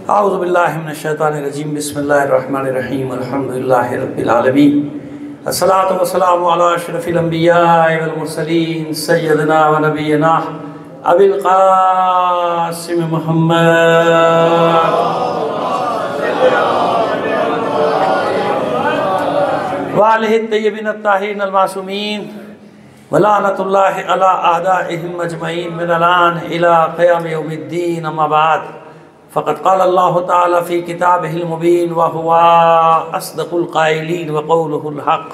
औज़ु बिल्लाहि मिनश्शैतानिर्रजीम बिस्मिल्लाहिर्रहमानिर्रहीम अल्हम्दुलिल्लाहि रब्बिल आलमीन अस्सलातु वस्सलामु अला अशरफिल अंबिया वल मुरसलीन सय्यदना व नबियना अबिल क़ासिम मुहम्मद व आलिहि तय्यबीन अत्ताहिरीन अल मासूमीन व लानतुल्लाहि अला अअदाइहिम अजमईन मिनल आन इला क़याम यौमिद्दीन अम्मा बाद फ़क़द क़ाल अल्लाहु तआला फ़ी किताबिहिल मुबीन व हुवा अस्दक़ुल क़ाइलीन व क़ौलुहुल हक़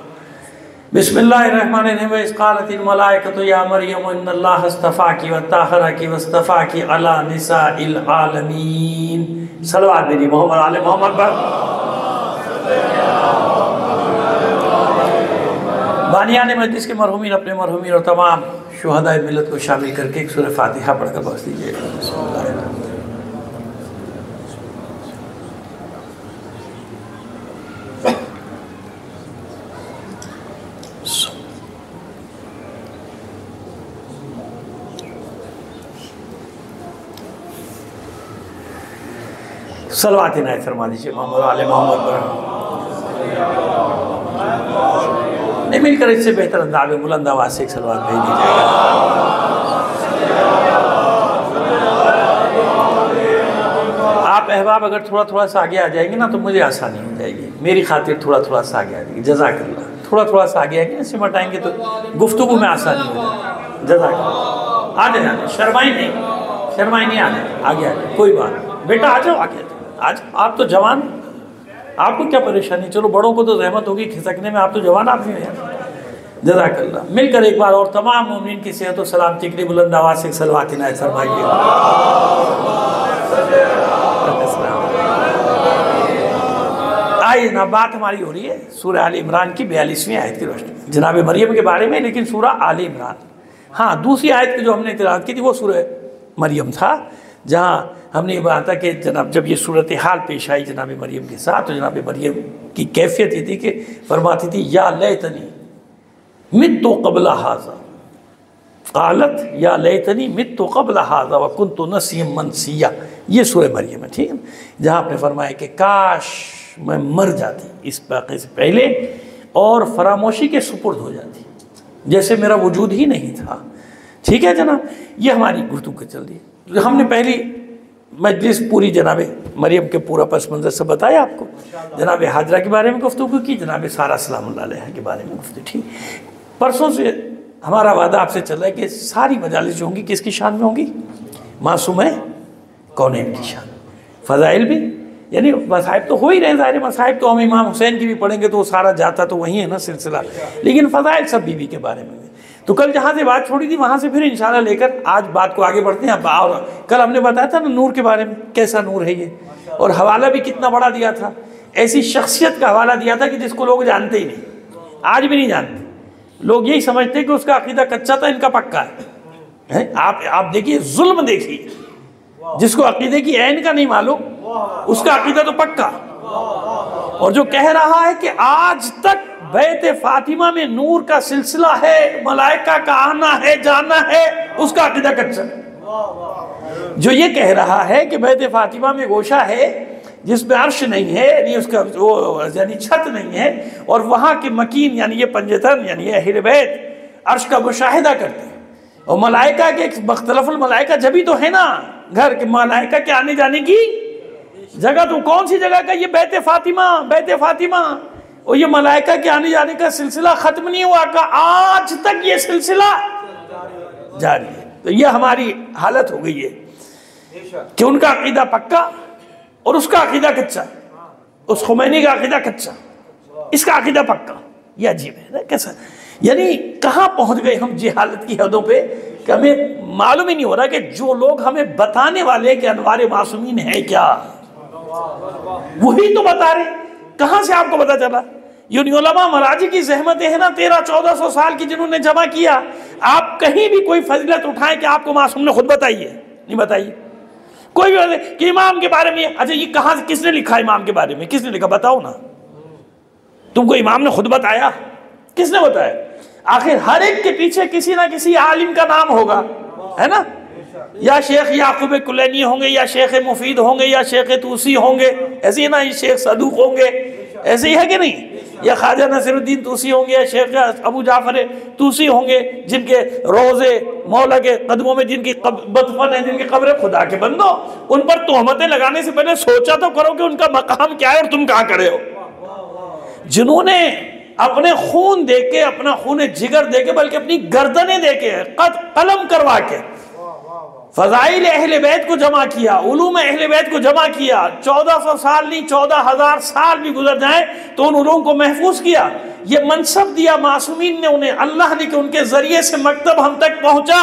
बिस्मिल्लाहिर्रहमानिर्रहीम इज़ क़ालतिल मलाइकतु या मरियम इन्नल्लाहा अस्तफ़ाकी व तहरकी वस्तफ़ाकी अला निसाइल आलमीन। सलवात भेजिए मोहम्मद आले मोहम्मद पर। बानियान मजलिस के मरहूमीन अपने मरहूमीन और तमाम शुहदाए मिल्लत को शामिल करके एक सूरह फ़ातिहा पढ़कर बख्श दीजिएगा। सलवात इनायत फरमा दीजिए मोहम्मद आले मोहम्मद पर। नहीं मिलकर इससे बेहतर अंदाज में बुलंद आवाज़ से एक सलवात भेज दीजिएगा। आप अहबाब अगर थोड़ा थोड़ा सा आगे आ जाएंगे ना तो मुझे आसानी हो जाएगी, मेरी खातिर थोड़ा थोड़ा सा आगे आ जाएगी। जज़ाकल्लाह। थोड़ा थोड़ा सा आगे आएंगे, सिमट आएंगे तो गुफ्तगू में आसानी हो जाएगी। जज़ाकल्लाह। आ जाए, शर्माई नहीं, शर्माई नहीं, आ जाए, आगे आ जाए, कोई बात नहीं बेटा, आ जाओ आगे। आज आप तो जवान, आपको क्या परेशानी, चलो बड़ों को तो रहमत होगी खिसकने में, आप तो जवान आदमी हैं यार। जज़ाकल्लाह। मिलकर एक बार और तमाम मोमिन की सेहत और सलामती के लिए बुलंद आवाज़ से सलवात इनायत फरमाइए। आइए ना, बात हमारी हो रही है सूरह आल इमरान की 42वीं आयत की रोशनी, जनाब मरियम के बारे में, लेकिन सूरह आल इमरान। हाँ, दूसरी आयत की जो हमने तिलावत की थी वो सूरह मरियम था, जहाँ हमने ये बात था कि जनाब जब ये सूरत हाल पेश आई जनाब मरियम के साथ, तो जनाब मरियम की कैफियत ये थी कि फरमाती थी या लैतनी मित्तु क़ब्ल हाज़ा, क़ालत या लैतनी मित्तु क़ब्ल हाज़ा व कुन्तु नसिय्यन मनसिया। ये सूरह मरियम है, ठीक है, जहाँ आपने फरमाया कि काश मैं मर जाती इस वाक़े से पहले और फरामोशी के सुपुर्द हो जाती, जैसे मेरा वजूद ही नहीं था। ठीक है जनाब, ये हमारी गुफ्तगू चल रही है। हमने पहली मजलिस पूरी जनाब मरियम के पूरा पस मंज़र से बताया आपको, जनाब हाजरा के बारे में गुफ्तगू की, जनाब सारा सलामुल्लाह अलैहा के बारे में गुफ्तगू। ठीक, परसों से हमारा वादा आपसे चल रहा है कि सारी मजालिस जो होंगी किसकी शान में होंगी, मासूम है कौनैन की शान। फ़ज़ाइल भी, यानी मसाइब तो हो ही रहे, ज़ाहिर मसाइब तो हम इमाम हुसैन की भी पढ़ेंगे तो सारा जाता तो वहीं है ना सिलसिला, लेकिन फ़ज़ाइल सब बीबी के बारे में। तो कल जहाँ से बात छोड़ी थी वहाँ से फिर इंशाल्लाह लेकर आज बात को आगे बढ़ते हैं। और कल हमने बताया था ना नूर के बारे में, कैसा नूर है ये, और हवाला भी कितना बड़ा दिया था। ऐसी शख्सियत का हवाला दिया था कि जिसको लोग जानते ही नहीं, आज भी नहीं जानते। लोग यही समझते हैं कि उसका अकीदा कच्चा था, इनका पक्का है। आप देखिए, जुल्म देखिए, जिसको अकीदे की ऐन का नहीं मालूम उसका अकीदा तो पक्का, और जो कह रहा है कि आज तक बैत फातिमा में नूर का सिलसिला है, मलाइका का आना है जाना है, उसका अकीदा कच्चा। जो ये कह रहा है कि बैत फातिमा में गोशा है जिसमें अर्श नहीं है, यानी उसका वो यानी छत नहीं है, और वहाँ के मकीन यानी ये पंजतन यानी अहले बैत अर्श का मुशाहिदा करते हैं, और मलाइका के मुख्तलिफुल मलाइका जब ही तो है ना घर के मलाइका के आने जाने की जगह। तो कौन सी जगह का ये बैत फातिमा, बैत फातिमा, और ये मलाइका के आने जाने का सिलसिला ख़त्म नहीं हुआ का, आज तक ये सिलसिला जारी है। तो ये हमारी हालत हो गई है कि उनका अकीदा पक्का और उसका अकीदा कच्चा, उस खुमैनी का अकीदा कच्चा, इसका अकीदा पक्का। ये अजीब है ना, कैसा, यानी कहाँ पहुँच गए हम जी हालत की हदों पे कि हमें मालूम ही नहीं हो रहा कि जो लोग हमें बताने वाले कि अनवार मासूमीन है क्या, वही तो बता रहे। कहाँ से आपको पता चला? ये उलमा मराजी की जहमतें हैं ना, 1300-1400 साल की, जिन्होंने जमा किया। आप कहीं भी कोई फजीलत उठाएं कि आपको मासूम ने खुद बताइए, नहीं बताइए। कोई भी कि इमाम के बारे में, अच्छा ये कहाँ से, किसने लिखा इमाम के बारे में, किसने लिखा, बताओ ना। तुमको इमाम ने खुद बताया, किसने बताया? आखिर हर एक के पीछे किसी ना किसी आलिम का नाम होगा, है ना। या शेख याकूब कुलैनी होंगे, या शेख मुफीद होंगे, या शेख तूसी होंगे, ऐसे ही ना, ये शेख सदूक होंगे, ऐसे ही है कि नहीं, या ख्वाजा नसीरुद्दीन तूसी होंगे, या शेख अबू जाफर तूसी होंगे, जिनके रोज़े मौला के कदमों में जिनकी बदफन है, जिनकी कब्र। खुदा के बंदो, उन पर तोहमतें लगाने से पहले सोचा तो करो कि उनका मकाम क्या है और तुम कहाँ खड़े हो। जिन्होंने अपने खून देके, अपना खून जिगर देके, बल्कि अपनी गर्दनें देके, कलम करवा के फ़ज़ाइल अहले बैत को जमा किया, उलूम अहले बैत को जमा किया, 1400 साल नहीं 14,000 साल भी गुजर जाए तो उन उलूम को महफूज किया। ये मनसब दिया मासूमीन ने उन्हें, अल्लाह ने, कि उनके ज़रिए से मकतब हम तक पहुँचा।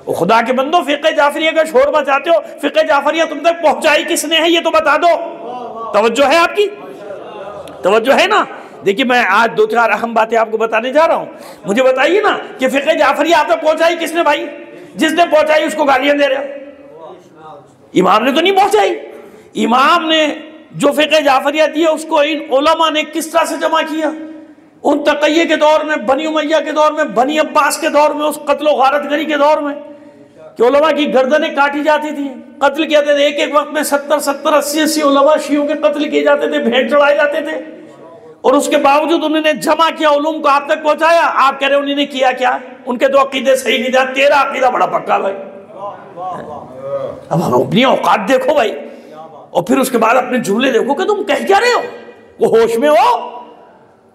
खुदा के बंदो, फ़िक़्ह जाफ़रिया का शोर मचाते हो, फ़िक़्ह जाफ़रिया तुम तक पहुँचाई किसने है ये तो बता दो। तवज्जो है आपकी? तवज्जो है ना? देखिए, मैं आज 2-4 अहम बातें आपको बताने जा रहा हूँ। मुझे बताइए ना कि फ़िक़्ह जाफ़रिया आप तक पहुँचाई किसने भाई? जिसने पहुंचाई उसको गालियां दे रहे हो। इमाम ने तो नहीं पहुंचाई। इमाम ने जो फ़िक़्ह जाफ़रिया दी है उसको इन उलमा ने किस तरह से जमा किया? उन तक़िये के दौर में, बनी उमैया के दौर में, बनी अब्बास के दौर में, उस कत्ल व गारतगरी के दौर में कि उलमा की गर्दनें काटी जाती थी, कत्ल किए जाते थे। एक एक वक्त में 70-70, 80-80 उलमा शियों के कत्ल किए जाते थे, भेंट चढ़ाए जाते थे। और उसके बावजूद उन्होंने जमा किया, उलूम को आप तक पहुंचाया। आप कह रहे उन्होंने किया क्या? उनके तो अकीदे सही नहीं था, तेरा अकीदा बड़ा पक्का भाई। अब हम अपनी औकात देखो भाई, और फिर उसके बाद अपने जुमले देखो कि तुम कह क्या रहे हो। वो होश में हो,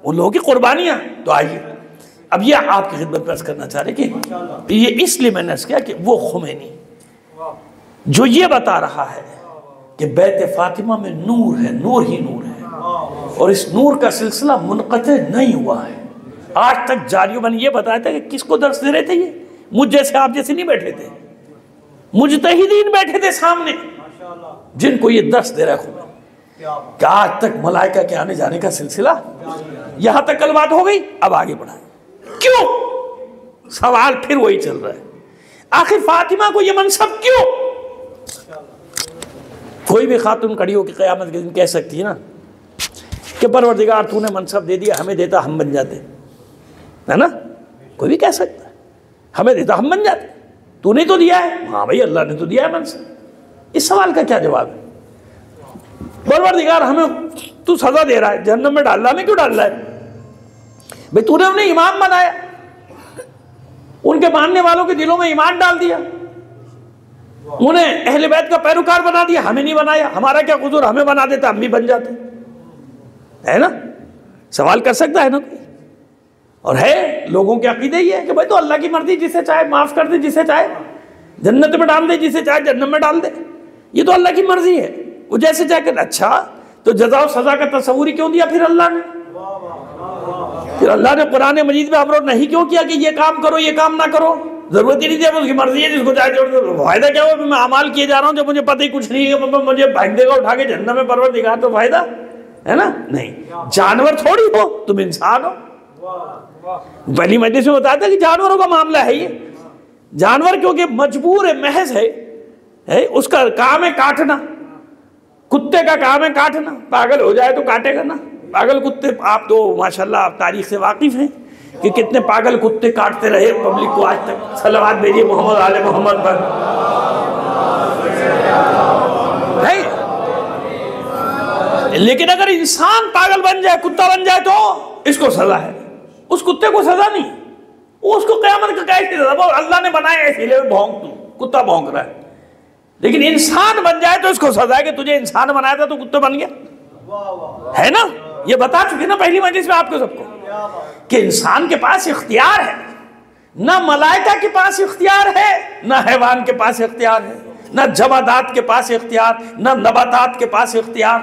उन लोगों की कुर्बानियां। तो आइए अब ये आपकी खिदमत पेश करना चाह रहे कि ये इसलिए मैंने अर्ज़ किया कि वो खुमैनी जो ये बता रहा है कि बैत फातिमा में नूर है, नूर ही नूर है, और इस नूर का सिलसिला मुनक़ते नहीं हुआ है, आज तक जारी। मैंने ये बताया था कि किसको दर्स दे रहे थे ये? मुझ जैसे, आप जैसे नहीं बैठे थे, मुजतहिदीन बैठे थे सामने, जिनको ये दर्स दे रहा है कि आज तक मलाइका के आने जाने का सिलसिला, यहां तक कल बात हो गई। अब आगे बढ़ाए, क्यों? सवाल फिर वही चल रहा है, आखिर फातिमा को ये मनसब क्यों? कोई भी खातून खड़ी हो कि क़यामत के दिन कह सकती है ना कि परवरदिगार तूने मनसब दे दिया, हमें देता हम बन जाते, है ना? कोई भी कह सकता है, हमें देता हम बन जाते, तूने तो दिया है। हाँ भाई, अल्लाह ने तो दिया है मनसब। इस सवाल का क्या जवाब है? परवरदिगार हमें तू सजा दे रहा है, जहन्नम में डाल रहा है, हमें क्यों डाल रहा है भाई? तूने उन्हें इमाम बनाया, उनके मानने वालों के दिलों में ईमान डाल दिया, उन्हें अहले बैत का पैरोकार बना दिया, हमें नहीं बनाया। हमारा क्या कसूर? हमें बना देता, हम भी बन जाते, है ना? सवाल कर सकता है ना कोई? और है लोगों के अकीदे ये है कि भाई तो अल्लाह की मर्जी, जिसे चाहे माफ कर दे, जिसे चाहे जन्नत में डाल दे, जिसे चाहे जन्नत में डाल दे, ये तो अल्लाह की मर्जी है, वो जैसे चाहे कर। अच्छा, तो जज़ा और सजा का तस्वूर ही क्यों दिया फिर अल्लाह ने? फिर अल्लाह ने कुरान मजीद में अमर नहीं क्यों किया कि ये काम करो, ये काम ना करो? जरूरत ही नहीं थी, उसकी मर्जी है, जिसको चाहे छोड़ दो। फायदा क्या हुआ? मैं अमाल किए जा रहा हूँ जब मुझे पता ही कुछ नहीं है, मुझे फेंक देगा उठा के जन्नत में, परवरदिगार तो फायदा है ना? नहीं, जानवर थोड़ी हो, तुम इंसान हो। पहली मजलिस में बताया था कि जानवरों का मामला है ये। जानवर क्योंकि मजबूर है, महज है, उसका काम है काटना। कुत्ते का काम है काटना, पागल हो जाए तो काटेगा ना। पागल कुत्ते, आप तो माशाल्लाह आप तारीख से वाकिफ हैं कि कितने पागल कुत्ते काटते रहे पब्लिक को आज तक। सलावत भेजिए मोहम्मद आले मोहम्मद पर। नहीं, लेकिन अगर इंसान पागल बन जाए, कुत्ता बन जाए तो इसको सजा है, उस कुत्ते को सजा नहीं। वो उसको क़यामत का कैसे सजा? अल्लाह ने बनाया इसीलिए भौंक, तू कुत्ता भौंक रहा है। लेकिन इंसान बन जाए तो इसको सजा है कि तुझे इंसान बनाया था तो कुत्ता बन गया, है ना? ये बता चुके ना पहली मजलिस में आपको सबको कि इंसान के पास इख्तियार है, ना मलाइका के पास इख्तियार है, ना हैवान के पास इख्तियार है, ना जमादात के पास इख्तियार, ना नबातात के पास इख्तियार।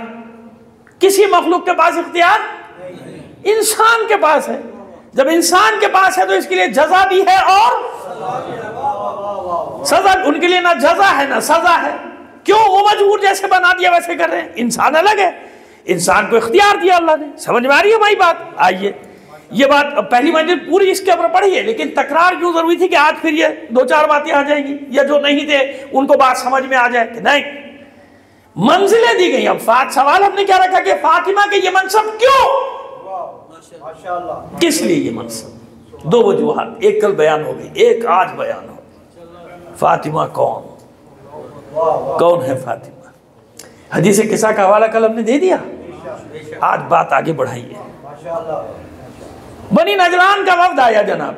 किसी मखलूक के पास इख्तियार इंसान के पास है। जब इंसान के पास है तो इसके लिए जजा भी है और सजा। उनके लिए ना जजा है ना सजा है। क्यों? वो मजबूर जैसे बना दिया वैसे कर रहे हैं। इंसान अलग है, इंसान को इख्तियार दिया अल्लाह ने। समझ में आ रही है भाई बात? आइए, ये बात पहली मंजिल पूरी इसके ऊपर पढ़ी है, लेकिन तकरार क्यों जरूरी थी कि आज फिर ये 2-4 बातें आ जाएंगी, या जो नहीं थे उनको बात समझ में आ जाए कि नहीं, मंजिलें दी गई। अब सवाल हमने क्या रखा कि फातिमा के ये मनसब क्यों, किस लिए ये मनसब? 2 वजूहात, एक कल बयान हो गई, एक आज बयान हो। फातिमा कौन है फातिमा? हदीस किस्सा का हवाला कल हमने दे दिया। आज बात आगे बढ़ाइए। बनी नजरान का वफ्द आया जनाब।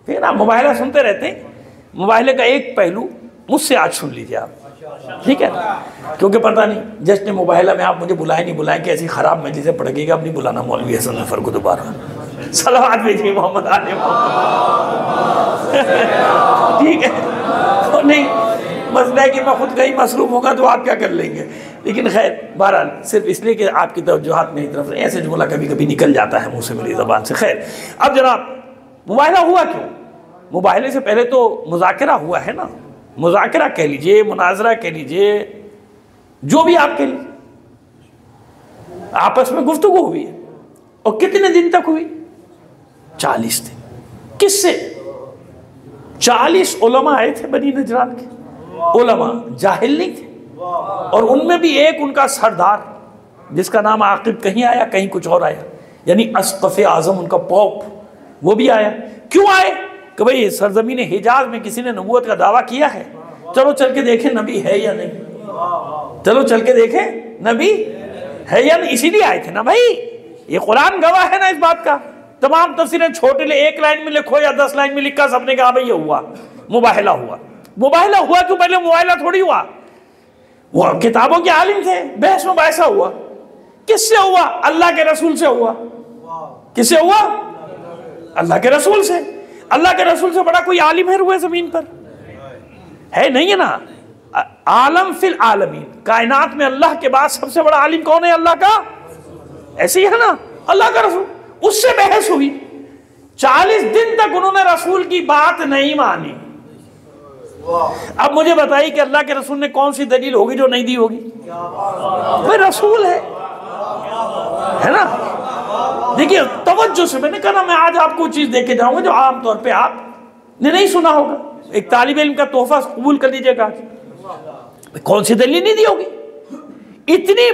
फिर आप मुबाहिला सुनते रहते हैं, मुबाहिले का एक पहलू मुझसे आज सुन लीजिए आप, ठीक है? क्योंकि पता नहीं जश्न मुबाहिला में आप मुझे बुलाए नहीं बुलाएं कि ऐसी ख़राब मजलिसें पड़ेगी, अब नहीं बुलाना मौलवी हसन नफर को दोबारा। सलावत भेजिए मोहम्मद आले मोहम्मद। ठीक है, तो नहीं मसला है कि मैं खुद कहीं मसरूफ़ होगा तो आप क्या कर लेंगे। लेकिन खैर बहरहाल सिर्फ इसलिए कि आपकी तवज्जुहात मेरी तरफ से ऐसे जुमला कभी कभी निकल जाता है मुँह से, मेरी ज़बान से। खैर अब जनाब मुबाहिला हुआ क्यों? मुबाहिले से पहले तो मुज़ाकरा हुआ है ना, मुज़ाकरा कह लीजिए, मुनाजरा कह लीजिए, जो भी आप कह लीजिए, आपस में गुफ्तगू हुई है। और कितने दिन तक हुई? 40 दिन। किससे? 40 उलमा आए थे बनी नजरान के। उलमा जाहिल नहीं थे, और उनमें भी एक उनका सरदार जिसका नाम आकिब कहीं आया कहीं कुछ और आया, यानी अस्क़फ़ आज़म उनका पॉप, वो भी आया। क्यों आए? कि भाई सरजमीन हिजाज में किसी ने नबूवत का दावा किया है, चलो चल के देखें नबी है या नहीं, चलो चल के देखें नबी है या नहीं। इसीलिए आए थे ना भाई, ये कुरान गवाह है ना इस बात का। तमाम तफसीरें छोटे ले, एक लाइन में लिखो या 10 लाइन में लिखा, सबने कहा भाई ये हुआ, मुबाहिला हुआ। मुबाहिला हुआ क्यों? पहले मुबाहिला थोड़ी हुआ, वो किताबों के आलिम थे, बहस में बैसा हुआ। किससे हुआ? अल्लाह के रसूल से हुआ। किससे हुआ? अल्लाह के रसूल से। अल्लाह के रसूल से बड़ा कोई आलिम है रुए जमीन पर? है नहीं है ना। आलम फिल आलमीन, कायनात में अल्लाह के बाद सबसे बड़ा आलिम कौन है? अल्लाह का। ऐसे ही है ना, अल्लाह का रसूल। उससे बहस हुई, 40 दिन तक उन्होंने रसूल की बात नहीं मानी। अब मुझे बताइए कि अल्लाह के रसूल ने कौन सी दलील होगी जो नहीं दी होगी? भाई रसूल है ना। देखिए तवज्जो से, मैंने कहा ना मैं आज आपको चीज देके जाऊंगा जो आमतौर पे आपने नहीं सुना होगा। एक तालिब इल्म का तोहफा कबूल कर लीजिएगा। कौन सी दलील नहीं दी होगी? इतनी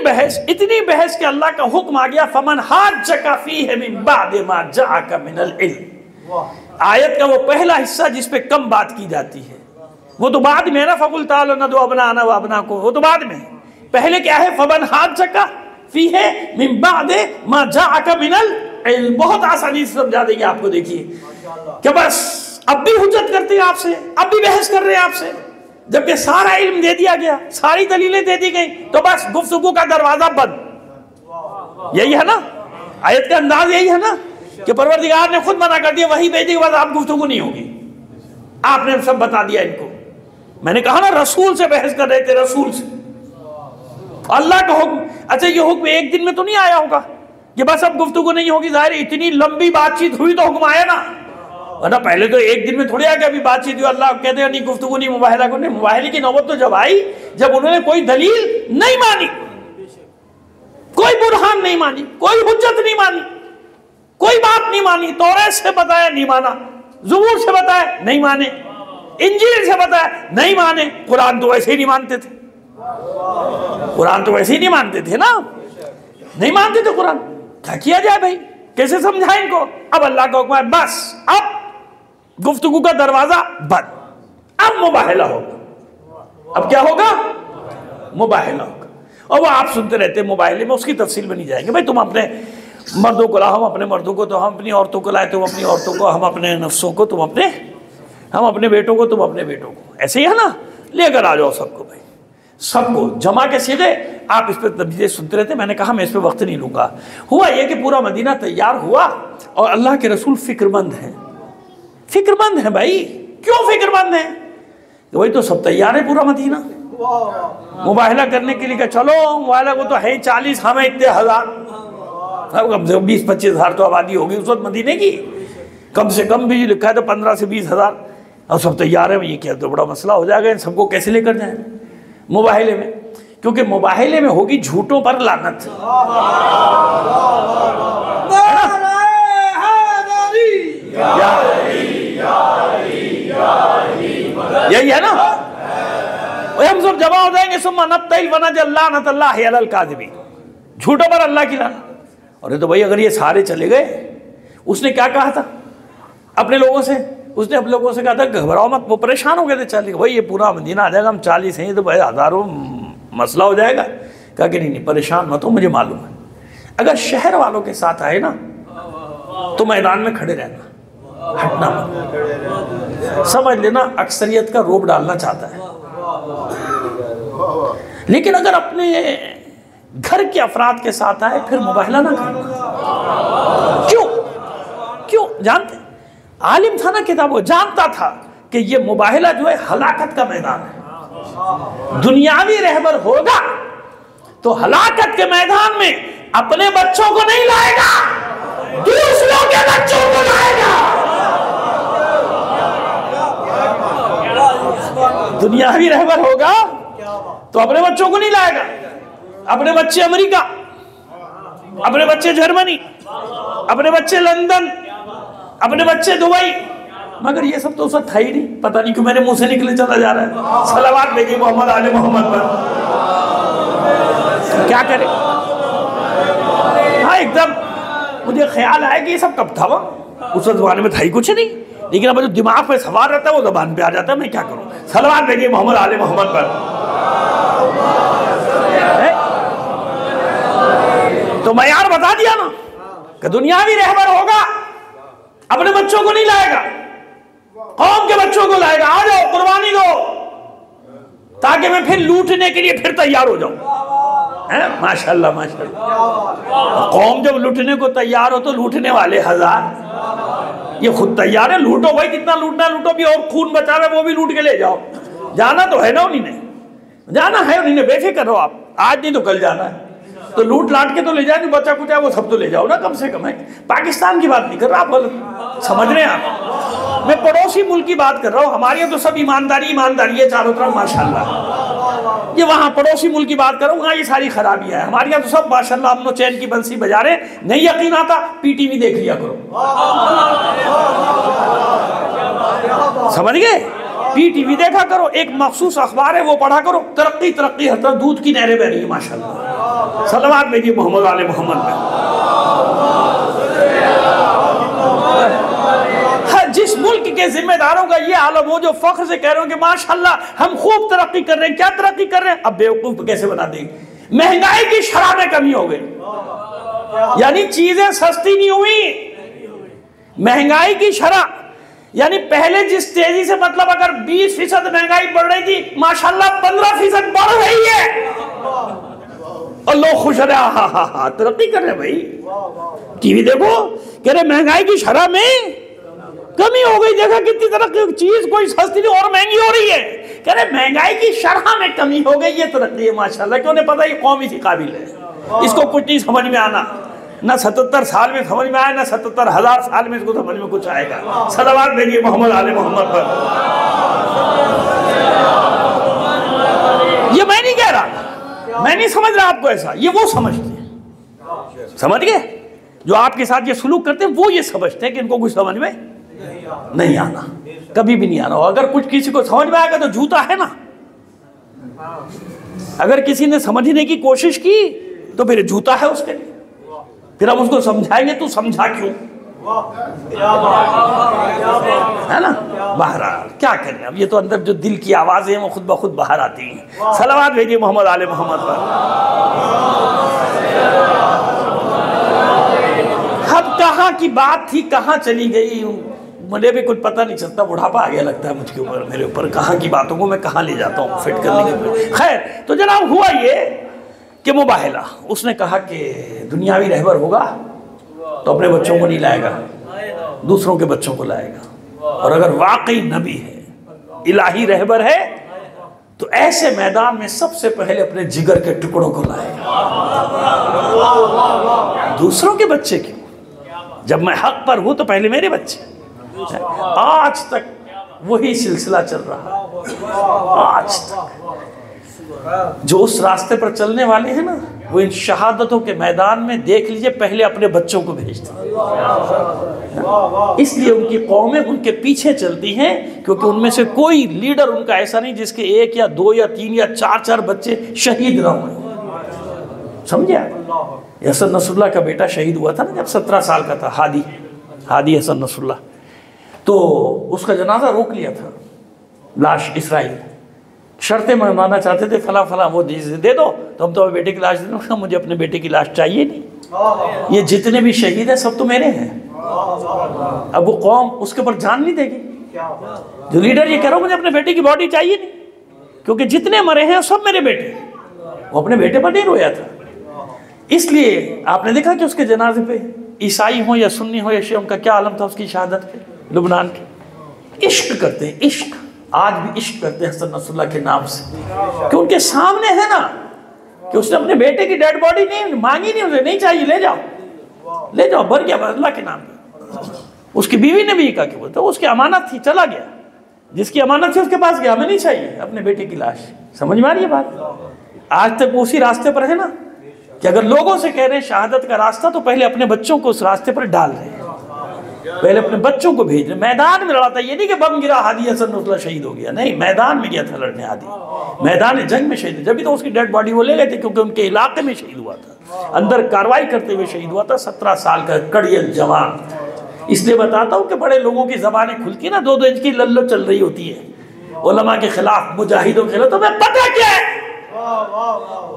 बहस के अल्लाह का हुक्म आ गया, फमन हाज्जका फीहि मिन बाद मा जाअका मिनल इल्म। आयत का वो पहला हिस्सा जिस पे कम बात की जाती है, वो तो बाद में है ना। फकुल ताअलू नदउ अबनाअना व अबनाकुम, वो तो बाद में। पहले क्या है? फमन हाज्जका फीहि मिन बाद मा जाअका मिनल इल्म। बहुत आसानी से समझा देंगे आपको। देखिए कि बस अब भी हुज्जत करते हैं आपसे, अब भी बहस कर रहे हैं आपसे, जबकि सारा इल्म दे दिया गया, सारी दलीलें दे दी गई, तो बस गुफ्तगू का दरवाजा बंद। यही है ना आयत का अंदाज, यही है ना कि परवरदिगार ने खुद मना कर दिया, वही भेजी के बाद आप गुफ्तगू नहीं होगी। आपने सब बता दिया इनको। मैंने कहा ना रसूल से बहस कर रहे थे, रसूल से। अल्लाह का हुक्म। अच्छा ये हुक्म एक दिन में तो नहीं आया होगा कि बस अब गुफ्तगू नहीं होगी। जाहिर इतनी लंबी बातचीत हुई तो हुक्म आया ना, वरना पहले तो एक दिन में थोड़ी आ गया अभी बातचीत हुई। अल्लाह कहते हैं नहीं गुफ्तगू नहीं, मुबाहिला को नहीं। मुबाहिले की नौबत तो जब आई जब उन्होंने कोई दलील नहीं मानी, कोई बुरहान नहीं मानी, कोई हुज्जत नहीं मानी, कोई बात नहीं मानी। तौरात से बताया नहीं माना, ज़बूर से बताया नहीं माने, इंजील से बताया नहीं माने। कुरान तो वैसे ही नहीं मानते थे, कुरान तो वैसे ही नहीं मानते थे ना, नहीं मानते थे कुरान। क्या किया जाए भाई, कैसे समझाएं इनको? अब अल्लाह का हुक्म है, बस अब गुफ्तगू का दरवाजा बंद, अब मुबाहिला होगा। अब क्या होगा? मुबाहिला होगा। और वो आप सुनते रहते हैं मुबाहिले में, उसकी तफसील में नहीं जाएंगे। भाई तुम अपने मर्दों को लाओ, हम अपने मर्दों को, तो हम अपनी औरतों को लाए, तुम अपनी औरतों को, हम अपने नफ्सों को, तुम अपने, हम अपने बेटों को, तुम अपने बेटों को। ऐसे ही है ना, लेकर आ जाओ सबको भाई, सबको जमा के सीधे। आप इस पर तबदीलें सुनते रहते। मैंने कहा मैं इस पर वक्त नहीं लूँगा। हुआ ये कि पूरा मदीना तैयार हुआ और अल्लाह के रसूल फ़िक्रमंद हैं। फ़िक्रमंद है भाई। क्यों फ़िक्रमंद है? तो वही तो सब तैयार है पूरा मदीना मुबाहिला करने के लिए। कि चलो मुबाहिला को तो है 40, हमें इतने हज़ार, कम से कम 20-25 हज़ार तो आबादी होगी उस वक्त मदीने की, कम से कम भी लिखा है तो 15 से 20 हज़ार। और सब तैयार है। ये क्या तो बड़ा मसला हो जाएगा, इन सबको कैसे लेकर जाए मुबाहिले में? क्योंकि मुबाहिले में होगी झूठों पर लानत। यही है ना। हम सब जमा हो जाएंगे, झूठों पर अल्लाह की लानत। अरे तो भाई अगर ये सारे चले गए, उसने क्या कहा था अपने लोगों से? उसने अब लोगों से कहा था घबराओ मत, वो परेशान हो गए थे, चल भाई ये पूरा मदीना आ जाएगा, हम 40 हैं तो भाई हज़ारों मसला हो जाएगा। कहा कि नहीं परेशान मत हो, मुझे मालूम है अगर शहर वालों के साथ आए ना तो मैदान में खड़े रहना, हटना मत। समझ लेना अक्सरियत का रोब डालना चाहता है। लेकिन अगर अपने घर के अफराद के साथ आए फिर मुबाहला ना करना। क्यों जानते, आलिम था ना किताब, वो जानता था कि ये मुबाहला जो है हलाकत का मैदान है। दुनियावी रहबर होगा तो हलाकत के मैदान में अपने बच्चों को नहीं लाएगा, दूसरों के बच्चों को लाएगा। दुनियावी रहबर होगा तो अपने बच्चों को नहीं लाएगा, अपने बच्चे अमेरिका, अपने बच्चे जर्मनी, अपने बच्चे लंदन, अपने बच्चे दुबई। मगर ये सब तो सब था ही नहीं, पता नहीं क्यों मेरे मुंह से निकले चला जा रहा है। सलावत भेजिए मोहम्मद आले मोहम्मद पर। क्या करे, हाँ एकदम मुझे ख्याल आया कि ये सब कब था, वो उस जमाने में था ही कुछ नहीं, लेकिन अब जो दिमाग पे सवार रहता है वो जबान पे आ जाता है। मैं क्या करूं, सलावत भेजिए मोहम्मद आले मोहम्मद पर। तो मैं यार बता दिया ना कि दुनियावी रहबर होगा अपने बच्चों को नहीं लाएगा, कौम के बच्चों को लाएगा। आ जाओ कुर्बानी दो ताकि मैं फिर लूटने के लिए फिर तैयार हो जाऊं। माशाल्लाह माशाल्लाह। कौम जब लूटने को तैयार हो तो लूटने वाले हजार, ये खुद तैयार है। लूटो भाई, कितना लूटना लूटो भी, और खून बचा रहे वो भी लूट के ले जाओ। जाना तो है ना उन्हीं ने, जाना है उन्हीं ने, बेफिक्र रहो आप, आज नहीं तो कल जाना है। तो लूट लाट के तो ले जाए, बचा कुचा वो सब तो ले जाओ ना कम से कम है। पाकिस्तान की बात नहीं कर रहा, आप गलत समझ रहे हैं आप, मैं पड़ोसी मुल्क की बात कर रहा हूँ। हमारे यहाँ तो सब ईमानदारी ईमानदारी है चारों तरफ माशाल्लाह। ये वहाँ पड़ोसी मुल्क की बात कर रहा हूँ, वहाँ ये सारी खराबियाँ हैं। हमारे यहाँ तो सब माशाल्लाह अमनो चैन की बंसी बजा रहे। नहीं यकीन आता PTV देख लिया करो, समझ गए, PTV देखा करो, एक मखसूस अखबार है वो पढ़ा करो। तरक्की तरक्की हर तरफ दूध की नहरें बह रही है माशाल्लाह। सलावत भेजिए मोहम्मद आले मोहम्मद में। जिस मुल्क के जिम्मेदारों का ये हाल हो, जो फख्र से कह रहे हो कि माशाल्लाह हम खूब तरक्की कर रहे हैं। क्या तरक्की कर रहे हैं, अब बेवकूफ कैसे बना देंगे। महंगाई की शरह में कमी हो गई, यानी चीजें सस्ती नहीं हुई। महंगाई की शरह यानी पहले जिस तेजी से, मतलब अगर 20% महंगाई बढ़ रही थी, माशाल्लाह 15% बढ़ रही है और लोग खुश रहे, हा तरक्की कर रहे भाई। टीवी देखो, कह रहे महंगाई की शरह में कमी हो गई। देखा कितनी तरक्की, चीज कोई सस्ती नहीं और महंगी हो रही है। कह रहे महंगाई की शरह में कमी हो गई, ये तरक्की है माशाल्लाह। क्यों नहीं पता ये कौम इसी काबिल है, इसको कुछ नहीं समझ में आना, ना 77 साल में समझ में आया, ना 77,000 साल में इसको समझ में कुछ आएगा। सलावत भेजिए मोहम्मद आले मोहम्मद पर। ये मैं नहीं कह रहा, मैं नहीं समझ रहा आपको ऐसा, ये वो समझते हैं, समझ गए। जो आपके साथ ये सुलूक करते हैं वो ये समझते हैं कि इनको कुछ समझ में नहीं आना, कभी भी नहीं आना। अगर कुछ किसी को समझ में आएगा तो जूता है ना, अगर किसी ने समझने की कोशिश की तो फिर जूता है उसके लिए। फिर हम उसको समझाएंगे, तू समझा क्यों, है ना। बहरहाल क्या करें, अब ये तो अंदर जो दिल की आवाजें हैं वो खुद ब खुद बाहर आती हैं। सलावत भेजिए मोहम्मद आले मोहम्मद पर। अब कहाँ की बात थी कहाँ चली गई, मुझे भी कुछ पता नहीं चलता, बुढ़ापा आ गया लगता है मुझके ऊपर, मेरे ऊपर। कहाँ की बातों को मैं कहाँ ले जाता हूँ फिट करने के। खैर, तो जनाब हुआ ये कि मुबाहला, उसने कहा कि दुनियावी रहबर होगा तो अपने बच्चों को नहीं लाएगा, दूसरों के बच्चों को लाएगा। और अगर वाकई नबी है, इलाही रहबर है, तो ऐसे मैदान में सबसे पहले अपने जिगर के टुकड़ों को लाएगा। दूसरों के बच्चे क्यों, जब मैं हक पर हूं तो पहले मेरे बच्चे। आज तक वही सिलसिला चल रहा है, आज तक। जो उस रास्ते पर चलने वाले हैं ना, वो इन शहादतों के मैदान में देख लीजिए पहले अपने बच्चों को भेजते हैं। इसलिए उनकी कौमें उनके पीछे चलती हैं, क्योंकि उनमें से कोई लीडर उनका ऐसा नहीं जिसके 1 या 2 या 3 या 4 बच्चे शहीद न हुए। समझे, हसन नसरुल्लाह का बेटा शहीद हुआ था ना जब 17 साल का था, हादी हसन नसरुल्लाह। तो उसका जनाजा रोक लिया था लाश इसराइल। शर्तें मनवाना चाहते थे, फला फला वो दे दो तो हम तो बेटे की लाश दे दो। मुझे अपने बेटे की लाश चाहिए नहीं, ये जितने भी शहीद हैं सब तो मेरे हैं। अब वो कौम उसके ऊपर जान नहीं देगी। जो लीडर ये कह रहा हूं मुझे अपने बेटे की बॉडी चाहिए नहीं, क्योंकि जितने मरे हैं सब मेरे बेटे। वो अपने बेटे पर नहीं रोया था। इसलिए आपने देखा कि उसके जनाजे पे ईसाई हो या सुन्नी हो या शिया, उनका क्या आलम था उसकी शहादत पे। लुबनान के इश्क करते हैं, इश्क आज भी इश्क करते हैं हसन नसरुल्लाह के नाम से, कि उनके सामने है ना कि उसने अपने बेटे की डेड बॉडी नहीं मांगी, नहीं उसे नहीं चाहिए, ले जाओ, भर गया अल्लाह के नाम पे। उसकी बीवी ने भी कहा कि बोलते उसकी अमानत थी, चला गया, जिसकी अमानत थी उसके पास गया, हमें नहीं चाहिए अपने बेटे की लाश। समझ में आ रही है बात? आज तक वो उसी रास्ते पर है ना, कि अगर लोगों से कह रहे हैं शहादत का रास्ता, तो पहले अपने बच्चों को उस रास्ते पर डाल रहे हैं, पहले अपने बच्चों को भेज रहे। मैदान में लड़ा था, ये नहीं कि बम गिरा हादी हसन नसरुल्लाह शहीद हो गया, नहीं, मैदान में गया था लड़ने हादी, मैदान जंग में शहीद। जब भी तो उसकी डेड बॉडी वो ले गए थे, क्योंकि उनके इलाके में शहीद हुआ था, अंदर कार्रवाई करते हुए शहीद हुआ था, 17 साल का कड़ियल जवान। इसलिए बताता हूँ कि बड़े लोगों की जबानें खुलती ना 2-2 इंच की लल्लो चल रही होती है उलमा के खिलाफ, मुजाहिदों के खिलाफ, तो मैं पता क्या है,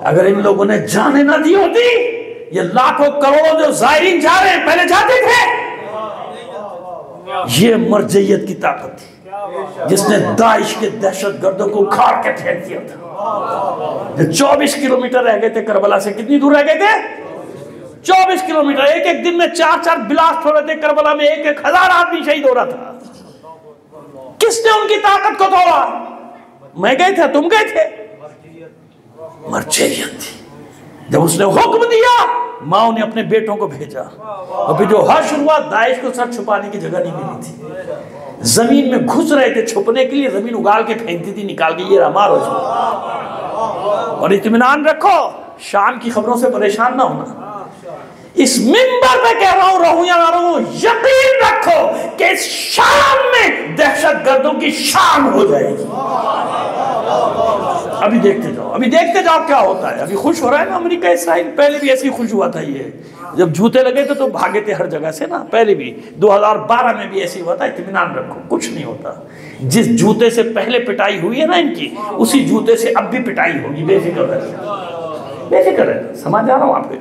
अगर इन लोगों ने जाने ना दी होती, ये लाखों करोड़ों जो जायरीन जा रहे हैं पहले जाते थे। ये मरजैयत की ताकत थी जिसने दाइश के दहशतगर्दों को उखाड़ के फेंक दिया था। जो 24 किलोमीटर रह गए थे करबला से, कितनी दूर रह गए थे? 24 किलोमीटर। एक एक दिन में 4-4 ब्लास्ट हो रहे थे करबला में, 1-1 हजार आदमी शहीद हो रहा था। किसने उनकी ताकत को तोड़ा? मैं गए थे, तुम गए थे? मरजैयत थी। जब उसने हुक्म दिया, माओ ने अपने बेटों को भेजा, और फिर जो हश्र हुआ, दाइश को सर छुपाने की जगह नहीं मिली थी, जमीन में घुस रहे थे छुपने के लिए, जमीन उगाल के फेंकती थी निकाल के, ये मारो। और इत्मीनान रखो, शाम की खबरों से परेशान ना होना। इस मिंबर पे कह रहा हूं, रहूं या ना रहूं, यकीन रखो कि इस शाम में दहशतगर्दों की शाम हो जाएगी। अभी देखते जाओ क्या होता है। अभी खुश हो रहा है ना अमेरिका इसराइल, पहले भी ऐसे ही खुश हुआ था। ये जब जूते लगे थे तो भागे थे हर जगह से ना, पहले भी 2012 में भी ऐसे ही हुआ था। इत्मीनान रखो, कुछ नहीं होता। जिस जूते से पहले पिटाई हुई है ना इनकी, उसी जूते से अब भी पिटाई होगी। बेफिक्र है, समझ आ रहा हूँ आपको।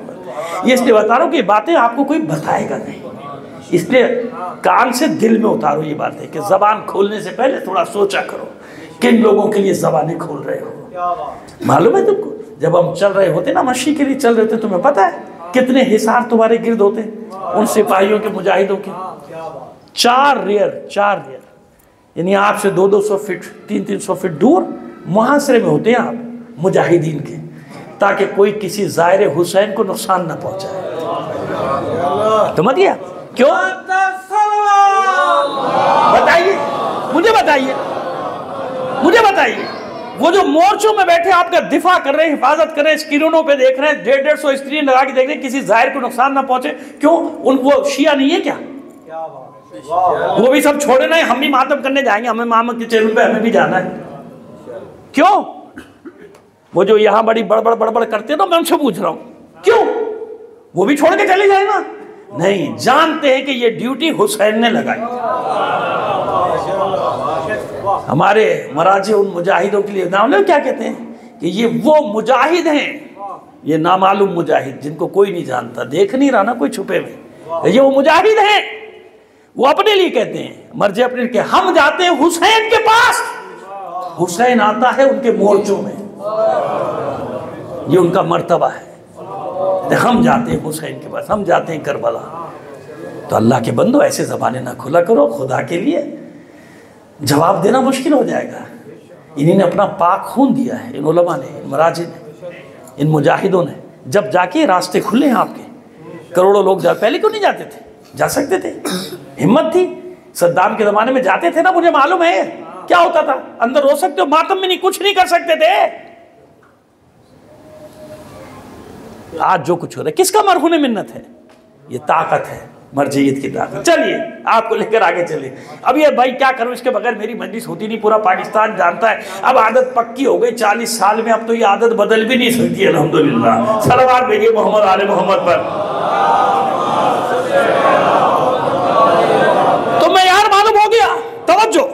ये इसलिए बता रहा हूँ कि बातें आपको कोई बताएगा नहीं, इसलिए कान से दिल में उतारो ये बातें, कि जबान खोलने से पहले थोड़ा सोचा करो किन लोगों के लिए जबानें खोल रहे हो। मालूम है तुमको, जब हम चल रहे होते ना, मशी के लिए चल रहे थे, तुम्हें पता है कितने हिसार तुम्हारे गिर्द होते उन सिपाहियों के, मुजाहिदों के? 4 रेयर, यानी आपसे 200-200 फीट, 300-300 फीट दूर मुहासरे में होते हैं आप मुजाहिदीन के, ताकि कोई किसी ज़ाहिर हुसैन को नुकसान ना पहुंचाए। तो मत गया क्यों? बताइए, मुझे बताइए, वो जो मोर्चों में बैठे आपका दिफा कर रहे हैं, हिफाजत कर रहे हैं, स्क्रीनों पे देख रहे हैं, 150-150 स्क्रीन लगा के देख रहे हैं, किसी ज़ाहिर को नुकसान ना पहुंचे, क्यों? वो शिया नहीं है क्या? वो भी सब छोड़े ना, हम भी मातम करने जाएंगे, हमें मोहम्मद के चेहरे पे हमें भी जाना है, क्यों? वो जो यहाँ बड़ी बड़बड़ करते हैं ना, मैं उनसे पूछ रहा हूँ क्यों? वो भी छोड़ के चले जाए ना? नहीं, जानते हैं कि ये ड्यूटी हुसैन ने लगाई। हमारे मराजे उन मुजाहिदों के लिए नाम क्या कहते हैं कि ये वो मुजाहिद हैं, ये नामालूम मुजाहिद जिनको कोई नहीं जानता, देख नहीं रहा ना कोई छुपे में, ये वो मुजाहिद हैं। वो अपने लिए कहते हैं, मर्जे अपने के, हम जाते हैं हुसैन के पास, हुसैन आता है उनके मोर्चों में, ये उनका मर्तबा है। तो हम जाते हैं हुसैन के पास, हम जाते हैं करबला। तो अल्लाह के बंदो, ऐसे ज़बानें ना खुला करो, खुदा के लिए जवाब देना मुश्किल हो जाएगा। इन्हीं ने अपना पाक खून दिया है, इन उलमा ने, इन मराजी ने, इन मुजाहिदों ने। जब जाके रास्ते खुले हैं आपके, करोड़ों लोग जा, पहले क्यों नहीं जाते थे? जा सकते थे, हिम्मत थी। सद्दाम के ज़माने में जाते थे ना, मुझे मालूम है क्या होता था। अंदर रो सकते हो, मातम में नहीं, कुछ नहीं कर सकते थे। आज जो कुछ हो रहा है, किसका मरहून मिन्नत है? ये ताकत है, मरजियत की ताकत। चलिए आपको लेकर आगे चलिए। अब ये भाई क्या करूं, इसके बगैर मेरी मजलिस होती नहीं, पूरा पाकिस्तान जानता है। अब आदत पक्की हो गई 40 साल में, अब तो ये आदत बदल भी नहीं सकती है। अल्हम्दुलिल्लाह, सलावत भेजिए मोहम्मद आले मोहम्मद पर। तो मैं यार मालूम हो गया तवज्जो,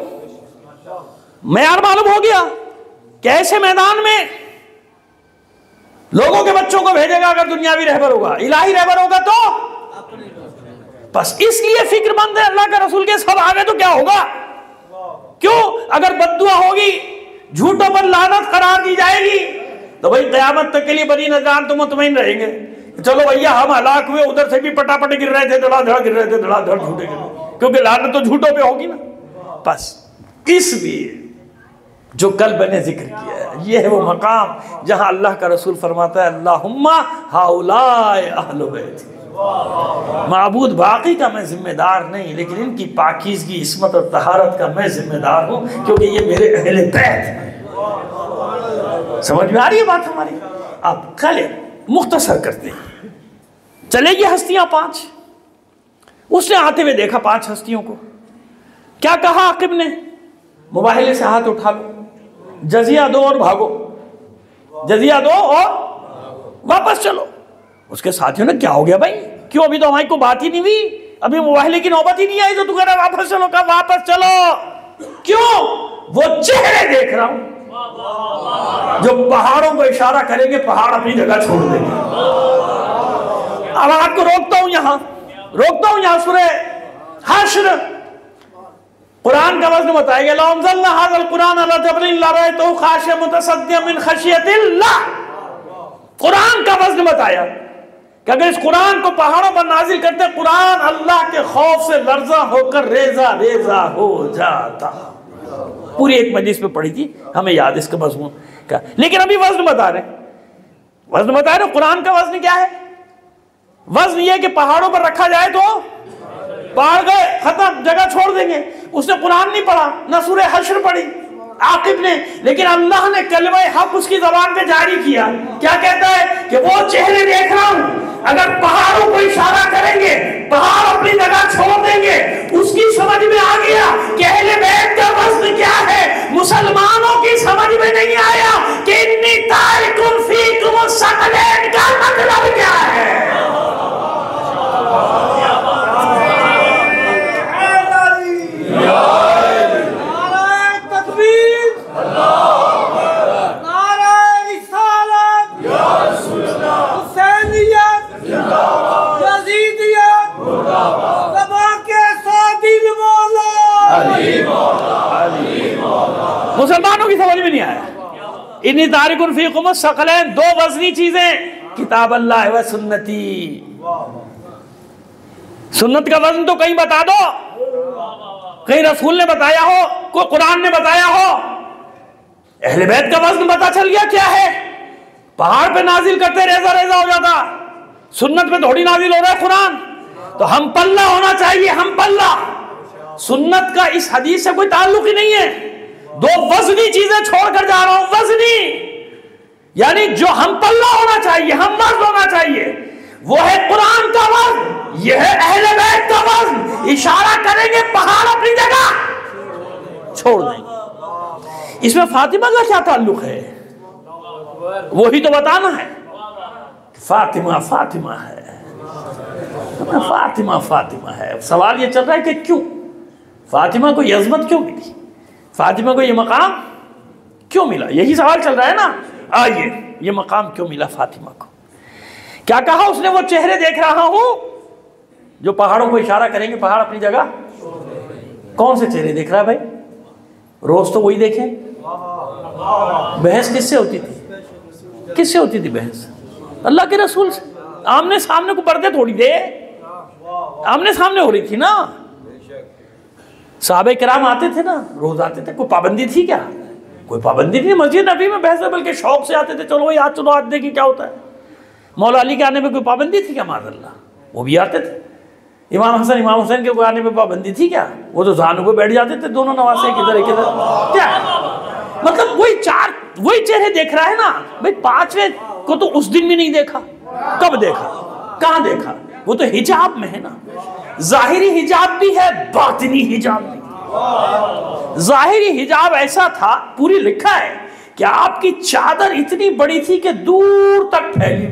मैयार मालूम हो गया कि ऐसे मैदान में लोगों के बच्चों को भेजेगा अगर दुनियावी रहबर होगा, इलाही रहबर होगा तो बस इसलिए फिक्रमंद है अल्लाह का रसूल के सब आगे तो क्या होगा। क्यों? अगर बद्दुआ होगी, झूठों पर लानत करार दी जाएगी, तो भाई क़यामत तक के लिए बनी नजरान तो मुतमईन रहेंगे, चलो भैया हम हलाक हुए, उधर से भी पटापट गिर रहे थे, धड़ाधड़ गिर रहे थे, धड़ाधड़ झूठे गिर रहे, क्योंकि लानत तो झूठों पे होगी ना। बस इसलिए जो कल मैंने जिक्र किया है, ये है वो मकाम जहां अल्लाह का रसूल फरमाता है अल्लाहुम्मा हाउलाए अहले बैत, माबूद बाकी का मैं जिम्मेदार नहीं, लेकिन इनकी पाकीज़गी, इस्मत और तहारत का मैं जिम्मेदार हूँ, क्योंकि ये मेरे अहले बैत हैं। समझ में आ रही है बात हमारी? अब कल मुख्तसर करते हैं, चलेगी हस्तियां 5। उसने आते हुए देखा 5 हस्तियों को, क्या कहा आकिब ने? मुबाहिले से हाथ उठा लो, जजिया दो और भागो, जजिया दो और वापस चलो। उसके साथियों ने, क्या हो गया भाई, क्यों अभी तो हमारी को बात ही नहीं हुई, अभी मुबाहिले की नौबत ही नहीं आई तो तू कह रहा वापस चलो? का वापस चलो क्यों? वो चेहरे देख रहा हूं जो पहाड़ों को इशारा करेंगे, पहाड़ अपनी जगह छोड़ देंगे। अब आपको रोकता हूं यहां सूरह हश्र, कुरान का वज़न बताया गया, लौ अंज़लना हाज़ल कुरान अला जबलिन लरअयतहु खाशिअम मुतसद्दिअम मिन खशियतिल्लाह। कुरान का वज़न बताया कि अगर इस कुरान को पहाड़ों पर नाजिल करते, कुरान अल्लाह के खौफ से लर्जा होकर रेजा रेजा हो जाता। पूरी एक मजलिस में पढ़ी थी, हमें याद इसका मज़मून का, लेकिन अभी वज़न बता रहे कुरान का वज़न क्या है? वज़न ये कि पहाड़ों पर रखा जाए तो पहाड़ गए, खत्म, जगह छोड़ देंगे। उसने कुरान नहीं पढ़ा, ना सूरह हश्र पढ़ी आकिब ने, लेकिन अल्लाह ने कलमा हक उसकी ज़बान पे जारी किया। क्या कहता है कि वो चेहरे देख रहा हूं, अगर पहाड़ों को इशारा करेंगे, पहाड़ अपनी जगह छोड़ देंगे। उसकी समझ में आ गया कि अहले बैत का वज़न क्या है। मुसलमानों की समझ में नहीं आया कि इन्नी तारिकुन फीकुम सकलैन का मतलब क्या है। मुसलमानों की समझ में नहीं आया। इन्नी तारिकुन फीकुम सकलैन, 2 वज़नी चीजें, किताब अल्लाह व सुन्नती। सुन्नत का वज़न तो कहीं बता दो, कहीं रसूल ने बताया हो, कोई कुरान ने बताया हो। अहले बैत का वज़न पता चल गया क्या है। पहाड़ पे नाजिल करते रेजा रेजा हो जाता, सुन्नत पे थोड़ी नाजिल हो रहा है कुरान। तो हम पल्ला होना चाहिए, हम पल्ला। सुन्नत का इस हदीस से कोई ताल्लुक ही नहीं है। 2 वज़नी चीजें छोड़कर जा रहा हूं, वज़नी यानी जो हम पल्ला होना चाहिए, हम मर्द होना चाहिए, वो है कुरान का वज़न, यह है अहले बैत का वज़न। इशारा करेंगे, पहाड़ अपनी जगह छोड़ देंगे। इसमें फातिमा का क्या ताल्लुक है, वही तो बताना है। फातिमा फातिमा है, फातिमा फातिमा है। सवाल ये चल रहा है कि क्यों फातिमा को ये अज़मत क्यों मिली, फातिमा को ये मकाम क्यों मिला, यही सवाल चल रहा है ना। आइए, ये मकाम क्यों मिला फातिमा को। क्या कहा उसने? वो चेहरे देख रहा हूं जो पहाड़ों को इशारा करेंगे, पहाड़ अपनी जगह। कौन से चेहरे देख रहा है भाई? रोज तो वही देखे। बहस किससे होती थी, किससे होती थी बहस? अल्लाह के रसूल से। आमने सामने को पर्दे थोड़ी दे, आमने सामने हो रही थी ना। सहाबे किराम आते थे ना, रोज आते थे। कोई पाबंदी थी क्या? कोई पाबंदी नहीं। मस्जिद नबी में बहस, बल्कि शौक से आते थे, चलो भाई आज चलो आज देखिए क्या होता है। मौला अली के आने में कोई पाबंदी थी क्या? माज़अल्लाह, वो भी आते थे। इमाम हसन इमाम हुसैन के आने में पाबंदी थी क्या? वो तो जानू पे बैठ जाते थे दोनों नवासे, किधर किधर। क्या मतलब वही चेहरे देख रहा है ना भाई। 5वें को तो उस दिन भी नहीं देखा, कब देखा, कहां देखा? वो तो हिजाब में है ना। जाहिरी हिजाब भी है, बातिनी हिजाब भी। जाहिरी हिजाब ऐसा था, पूरी लिखा है कि आपकी चादर इतनी बड़ी थी कि दूर तक फैली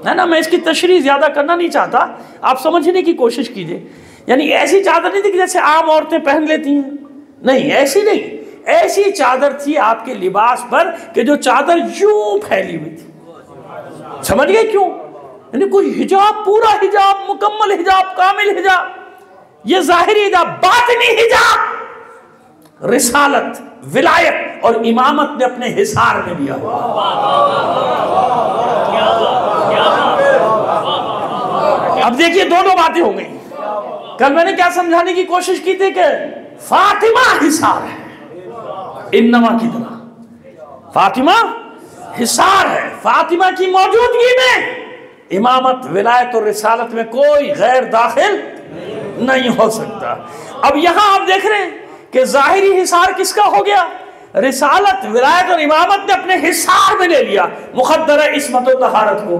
है ना। मैं इसकी तशरीह ज्यादा करना नहीं चाहता, आप समझने की कोशिश कीजिए। यानी ऐसी चादर नहीं थी कि जैसे आम औरतें पहन लेती हैं, नहीं ऐसी नहीं, ऐसी चादर थी आपके लिबास पर कि जो चादर यूं फैली हुई थी। समझ गए क्यों? यानी कोई हिजाब, पूरा हिजाब, मुकम्मल हिजाब, कामिल हिजाब, ये जाहिरी हिजाब, बातिनी हिजाब रिसालत, विलायत और इमामत ने अपने हिसार में लिया। अब देखिए दोनों बातें हो गई। कल मैंने क्या समझाने की कोशिश की थी कि फातिमा हिसार है, इन्नमा की तरह फातिमा हिसार है। फातिमा की मौजूदगी में इमामत, विलायत और रिसालत में कोई गैर दाखिल नहीं हो सकता। अब यहां आप देख रहे हैं कि जाहिरी हिसार किसका हो गया? रिसालत, विलायत और इमामत ने अपने हिसार में ले लिया मुक़द्दर इस्मत और तहारत को।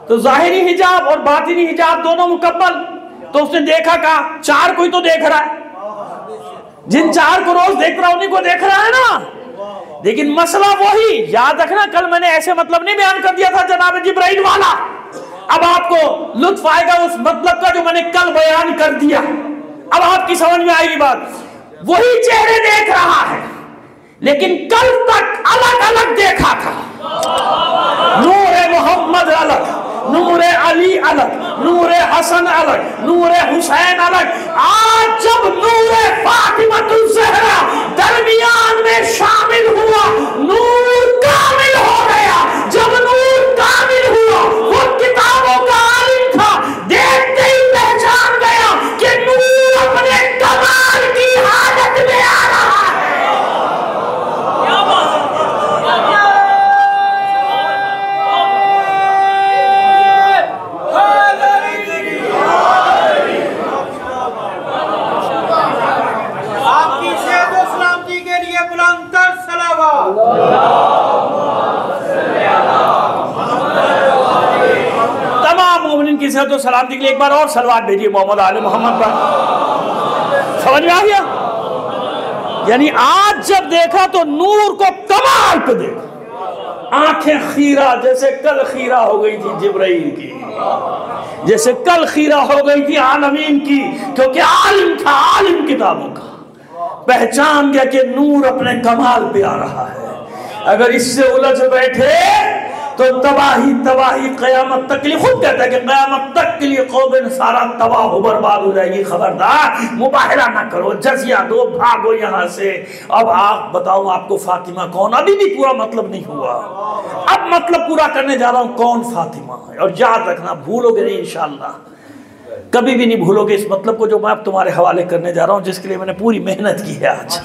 तो जाहिरी हिजाब और बातिनी हिजाब दोनों मुकम्मल। तो उसने देखा कहा, चार कोई तो देख रहा है, जिन चार को रोज देख रहा उन्हीं को देख रहा है ना। लेकिन मसला वही, याद रखना कल मैंने ऐसे मतलब नहीं बयान कर दिया था जनाब जिब्राइल वाला। अब आपको लुत्फ आएगा उस मतलब का जो मैंने कल बयान कर दिया। अब आपकी समझ में आएगी बात। वही चेहरे देख रहा है, लेकिन कल तक अलग अलग देखा था। नूर मोहम्मद अलग, नूर अली अलग, नूर हसन अलग, नूर हुसैन अलग। आज जब नूर फातिमतुल ज़हरा दरमियान में शामिल हुआ, नूर कामिल हो गया। जब नूर कामिल हुआ, वो किताबों का आलिम था, देखते ही पहचान गया कि नूर अपने कमाल की हालत में आ रहा है। तमाम मोमिनीन की सेहत और सलामती के लिए एक बार और सलवात भेजिए मोहम्मद आले मोहम्मद पर। समझ में आ गया? यानी आज जब देखा तो नूर को कमाल पे देखा। आंखें खीरा, जैसे कल खीरा हो गई थी जिब्राइल की, जैसे कल खीरा हो गई थी आलमीन की, क्योंकि आलिम था, आलिम किताबों का। पहचान गया कि नूर अपने कमाल पे आ रहा है। अगर इससे उलझ बैठे तो तबाही तबाही क़यामत तक के लिए। खुद कहता है कि क़यामत तक के लिए कौम सारा तबाह हो बर्बाद हो जाएगी। खबरदार, मुबाहला ना करो, जजिया दो, भागो यहाँ से। अब आप बताओ, आपको फातिमा कौन? अभी भी पूरा मतलब नहीं हुआ। अब मतलब पूरा करने जा रहा हूँ कौन फातिमा है। और याद रखना, भूलोगे नहीं इंशाअल्लाह, कभी भी नहीं भूलोगे इस मतलब को जो मैं अब तुम्हारे हवाले करने जा रहा हूँ, जिसके लिए मैंने पूरी मेहनत की है आज।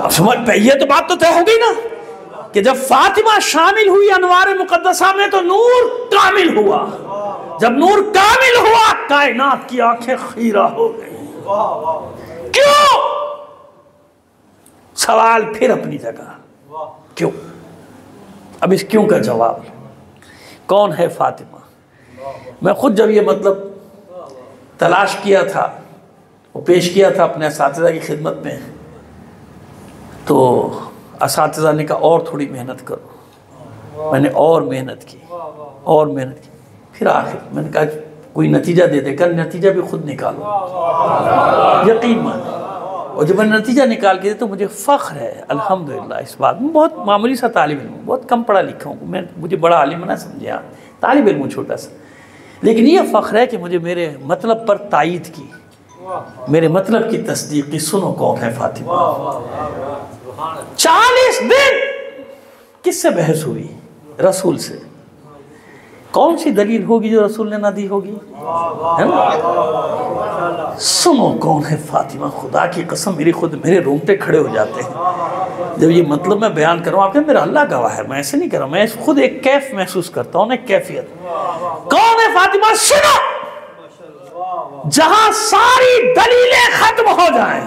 अब समझ पे, ये तो बात तो तय हो गई ना कि जब फातिमा शामिल हुई अनवार मुकद्दसा में तो नूर कामिल हुआ। जब नूर कामिल हुआ, कायनात की आंखें खीरा हो गई। क्यों? सवाल फिर अपनी जगह, क्यों? अब इस क्यों का जवाब, कौन है फातिमा? मैं खुद जब ये मतलब तलाश किया था, वो पेश किया था अपने असातिज़ा की खिदमत में, तो असातिज़ा ने कहा और थोड़ी मेहनत करो। मैंने और मेहनत की, और मेहनत की, फिर आखिर मैंने कहा कोई नतीजा दे दे। कल नतीजा भी खुद निकालो, यकीन मानो। और जब मैंने नतीजा निकाल के तो मुझे फ़ख्र है अल्हम्दुलिल्लाह इस बात में। बहुत मामूली सा तालिब इल्म, बहुत कम पढ़ा लिखा हूँ मैं, मुझे बड़ा आलिम ना समझे आप, तालिब इल्म छोटा सा। लेकिन ये फ़ख्र है कि मुझे मेरे मतलब पर तायीद की, मेरे मतलब की तस्दीक की। सुनो कौन है फातिमा। 40 दिन किससे बहस हुई? रसूल से। कौन सी दलील होगी जो रसूल ने ना दी होगी, है ना? सुनो कौन है फातिमा। खुदा की कसम, मेरे रोंगटे खड़े हो जाते हैं जब ये मतलब मैं बयान कर रहा हूँ। आपके मेरा अल्लाह गवाह है, मैं ऐसे नहीं कर रहा, मैं खुद एक कैफ महसूस करता हूँ, एक कैफियत। कौन है फातिमा? सुनो, जहां सारी दलीलें खत्म हो जाएं,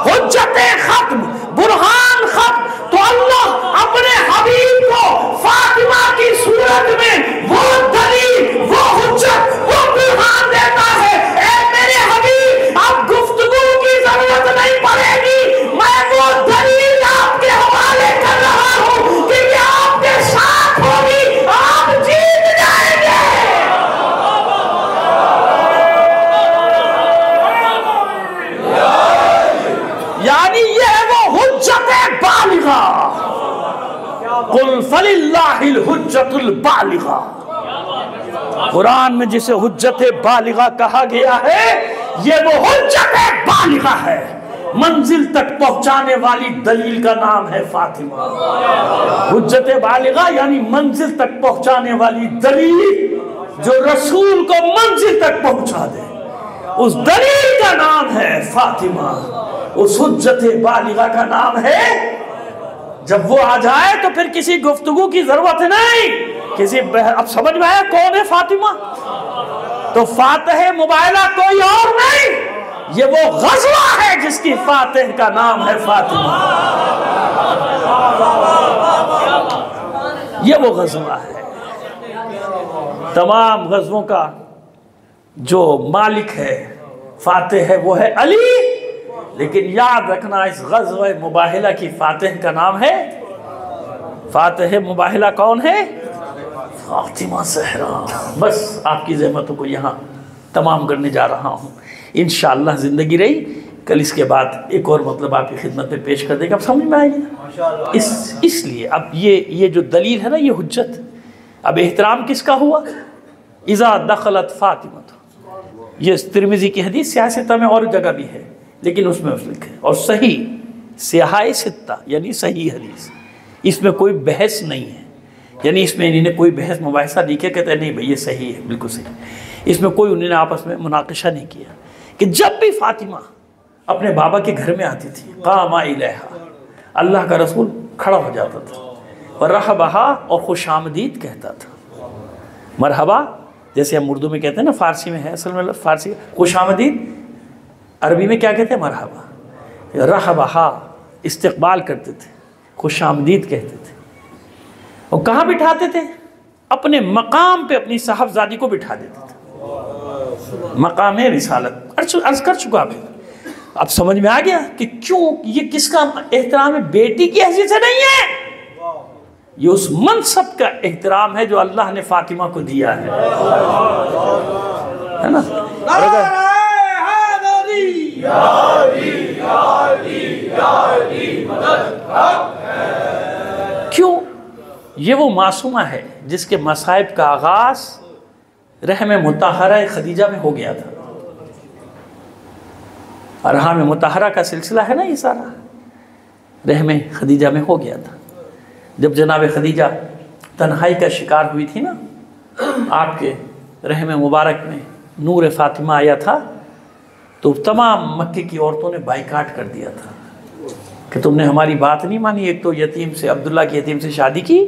हुज्जतें खत्म, बुरहान खत्म, तो अल्लाह अपने हबीब को फातिमा की सूरत में वो दलील, वो हुज्जत, वो बुरहान देता है। ए मेरे हबीब, अब गुफ्तगू की जरूरत नहीं पड़ेगी, मैं वो दलील आपके हवाले कर रहा हूं कि ये आपके साथ होगी, आप जीत जाएंगे। वलिल्लाहिल हुज्जतुल बालिगा। कुरान में जिसे हुज्जत बालिगा कहा गया है, ये वो हुज्जत बालिगा है, मंजिल तक पहुंचाने वाली दलील का नाम है फातिमा। हुज्जत बालिगा यानी मंजिल तक पहुंचाने वाली दलील, जो रसूल को मंजिल तक पहुंचा दे, उस दलील का नाम है फातिमा। उस हुज्जत बालिगा का नाम है, जब वो आ जाए तो फिर किसी गुफ्तगू की जरूरत नहीं, किसी अब समझ में आया कौन है फातिमा? तो फातिह मुबाइला कोई और नहीं, ये वो गज़वा है जिसकी फातिह का नाम है फातिमा। ये वो गज़वा है। तमाम गज़वों का जो मालिक है, फातिह है, वो है अली। लेकिन याद रखना, इस ग़ज़वा मुबाहिला की फातिह का नाम है, फातिह मुबाहिला कौन है? फातिमा ज़हरा। बस आपकी ज़हमतों को यहाँ तमाम करने जा रहा हूँ। इंशाअल्लाह ज़िंदगी रही, कल इसके बाद एक और मतलब आपकी खिदमत में पेश कर देगा। अब समझ में आएगी इसलिए अब ये जो दलील है ना, ये हुज्जत। अब एहतराम किसका हुआ? इज़ा दखलत फातिमा, ये तिरमिज़ी की हदीस, सियासत में और जगह भी है लेकिन उसमें लिखे, और सही सिहाए सित्ता यानी सही हदीस, इसमें कोई बहस नहीं है। यानी इसमें इन्होंने कोई बहस मुबाहिसा नहीं किया, कहते नहीं भाई ये सही है, बिल्कुल सही। इसमें कोई उन्होंने आपस में मुनाकिशा नहीं किया कि जब भी फातिमा अपने बाबा के घर में आती थी, कामा इलैहा, अल्लाह का रसूल खड़ा हो जाता था, मरहबा और खुशामदीद कहता था। मरहबा जैसे हम उर्दू में कहते हैं ना, फ़ारसी में है असल में फ़ारसी, खुशामदीद अरबी में क्या कहते हैं? मरहबा। रहबहा इस्तकबाल करते थे, खुशामदीद कहते थे। और कहाँ बिठाते थे? अपने मकाम पे अपनी साहबजादी को बिठा देते थे, मकाम रिसालत। अर्ज कर चुका मैं, अब समझ में आ गया कि क्यों ये किसका एहतराम है? बेटी की हैसियत से नहीं है, ये उस मनसब का एहतराम है जो अल्लाह ने फातिमा को दिया है ना। क्यों? ये वो मासूमा है जिसके मसाइब का आगाज रहम मुतहरा खदीजा में हो गया था। अरहाम मुतहरा का सिलसिला है ना, ये सारा रहम खदीजा में हो गया था। जब जनाब खदीजा तन्हाई का शिकार हुई थी ना, आपके रहम मुबारक में नूर फातिमा आया था, तो तमाम मक्के की औरतों ने बाइकाट कर दिया था कि तुमने हमारी बात नहीं मानी। एक तो यतीम से, अब्दुल्ला के यतीम से शादी की,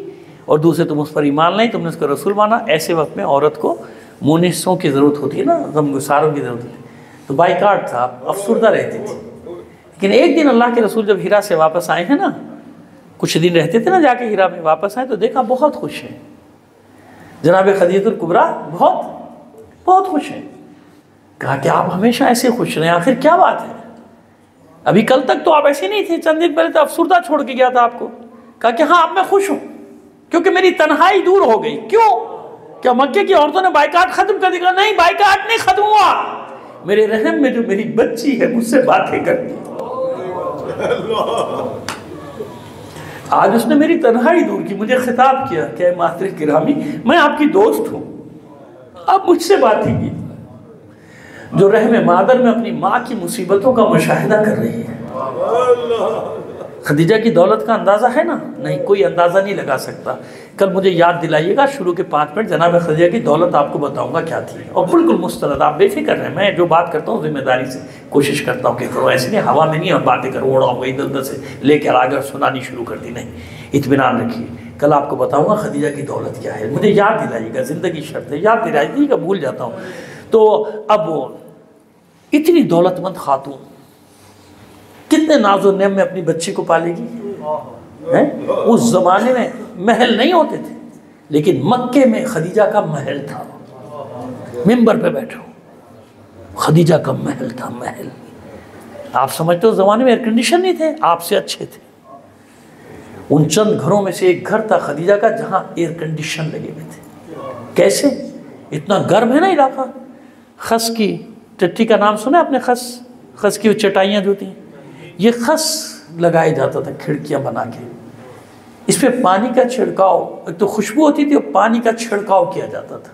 और दूसरे तुम उस पर ईमान नहीं, तुमने उसको रसूल माना। ऐसे वक्त में औरत को मुनिसों की ज़रूरत होती है ना, गमगुसारों की ज़रूरत होती है, तो बाइकाट था, अफसुर्दा रहती थी। लेकिन एक दिन अल्लाह के रसूल जब हीरा से वापस आए हैं ना, कुछ दिन रहते थे ना, जाके हीरा में वापस आए तो देखा बहुत खुश हैं जनाब खदीजतुल कुबरा, बहुत खुश हैं। कहा कि आप हमेशा ऐसे खुश रहें, आखिर क्या बात है? अभी कल तक तो आप ऐसे नहीं थे, चंद दिन पहले तो अफसुर्दा छोड़ के गया था आपको। कहा कि हाँ, अब मैं खुश हूँ क्योंकि मेरी तन्हाई दूर हो गई। क्यों? क्या मक्के की औरतों ने बाइकाट खत्म कर दिया? नहीं, बाइकाट नहीं खत्म हुआ, मेरे रहम में जो मेरी बच्ची है मुझसे बातें करती। आज उसने मेरी तन्हाई दूर की, मुझे खिताब किया, क्या मातृ किरामी, मैं आपकी दोस्त हूँ, आप मुझसे बातें की। जो रहम मादर में अपनी माँ की मुसीबतों का मुशाहिदा कर रही है। खदीजा की दौलत का अंदाज़ा है ना? नहीं, कोई अंदाज़ा नहीं लगा सकता। कल मुझे याद दिलाइएगा, शुरू के 5 मिनट जनाब खदीजा की दौलत आपको बताऊंगा क्या थी, और बिल्कुल मुस्तरद, आप बेफिक्र रहें। मैं जो बात करता हूँ जिम्मेदारी से कोशिश करता हूँ कि करो, ऐसे नहीं हवा में नहीं हम बातें करो, उड़ा हुआ इधर उधर से लेकर आकर सुनानी शुरू कर दी, नहीं, इत्मीनान रखिए। कल आपको बताऊँगा खदीजा की दौलत क्या है, मुझे याद दिलाइएगा, ज़िंदगी शर्त है, याद दिलाइएगा, भूल जाता हूँ। तो अब इतनी दौलतमंद खातून कितने नाज़ो नेम में अपनी बच्ची को पालेगी हैं? उस ज़माने में महल नहीं होते थे, लेकिन मक्के में खदीजा का महल था। मिंबर पे बैठो, खदीजा का महल था, महल। आप समझते हो ज़माने में एयर कंडीशन नहीं थे, आपसे अच्छे थे। उन चंद घरों में से एक घर था खदीजा का जहाँ एयर कंडीशन लगे हुए थे। कैसे? इतना गर्म है ना इलाका। खस की टट्टी का नाम सुना आपने? खस की वो चटाइयाँ जो थी, ये खस लगाया जाता था, खिड़कियाँ बना के। इस पे पानी का छिड़काव, एक तो खुशबू होती थी और पानी का छिड़काव किया जाता था।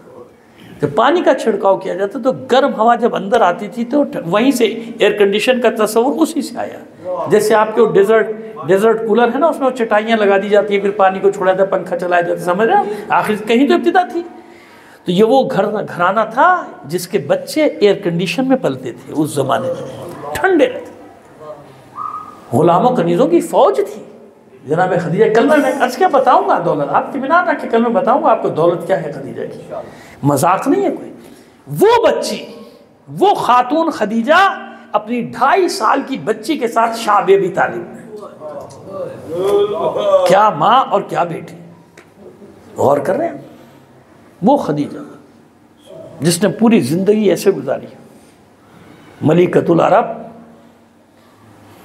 जब पानी का छिड़काव किया जाता तो गर्म हवा जब अंदर आती थी तो वहीं से एयर कंडीशन का तस्वुर उसी से आया। जैसे आपके वो डेजर्ट कूलर है ना, उसमें वो चटाइयाँ लगा दी जाती है, फिर पानी को छोड़ा जाता, पंखा चलाया जाता, समझ रहे हो? आखिर कहीं तो इब्तिदा थी। तो ये वो घराना था जिसके बच्चे एयर कंडीशन में पलते थे उस जमाने में, ठंडे रहते। गुलामों कनीज़ों की फौज थी जनाब खदीजा। कल मैं अर्ज क्या बताऊंगा दौलत, आप इत्मीनान रखें, कल मैं बताऊंगा आपको दौलत क्या है खदीजा की, मजाक नहीं है कोई। वो बच्ची, वो खातून खदीजा अपनी 2.5 साल की बच्ची के साथ शाह अबी तालिब, क्या माँ और क्या बेटी, गौर कर रहे हैं? वो खदीजा जिसने पूरी जिंदगी ऐसे गुजारी, मलिकतुल अरब,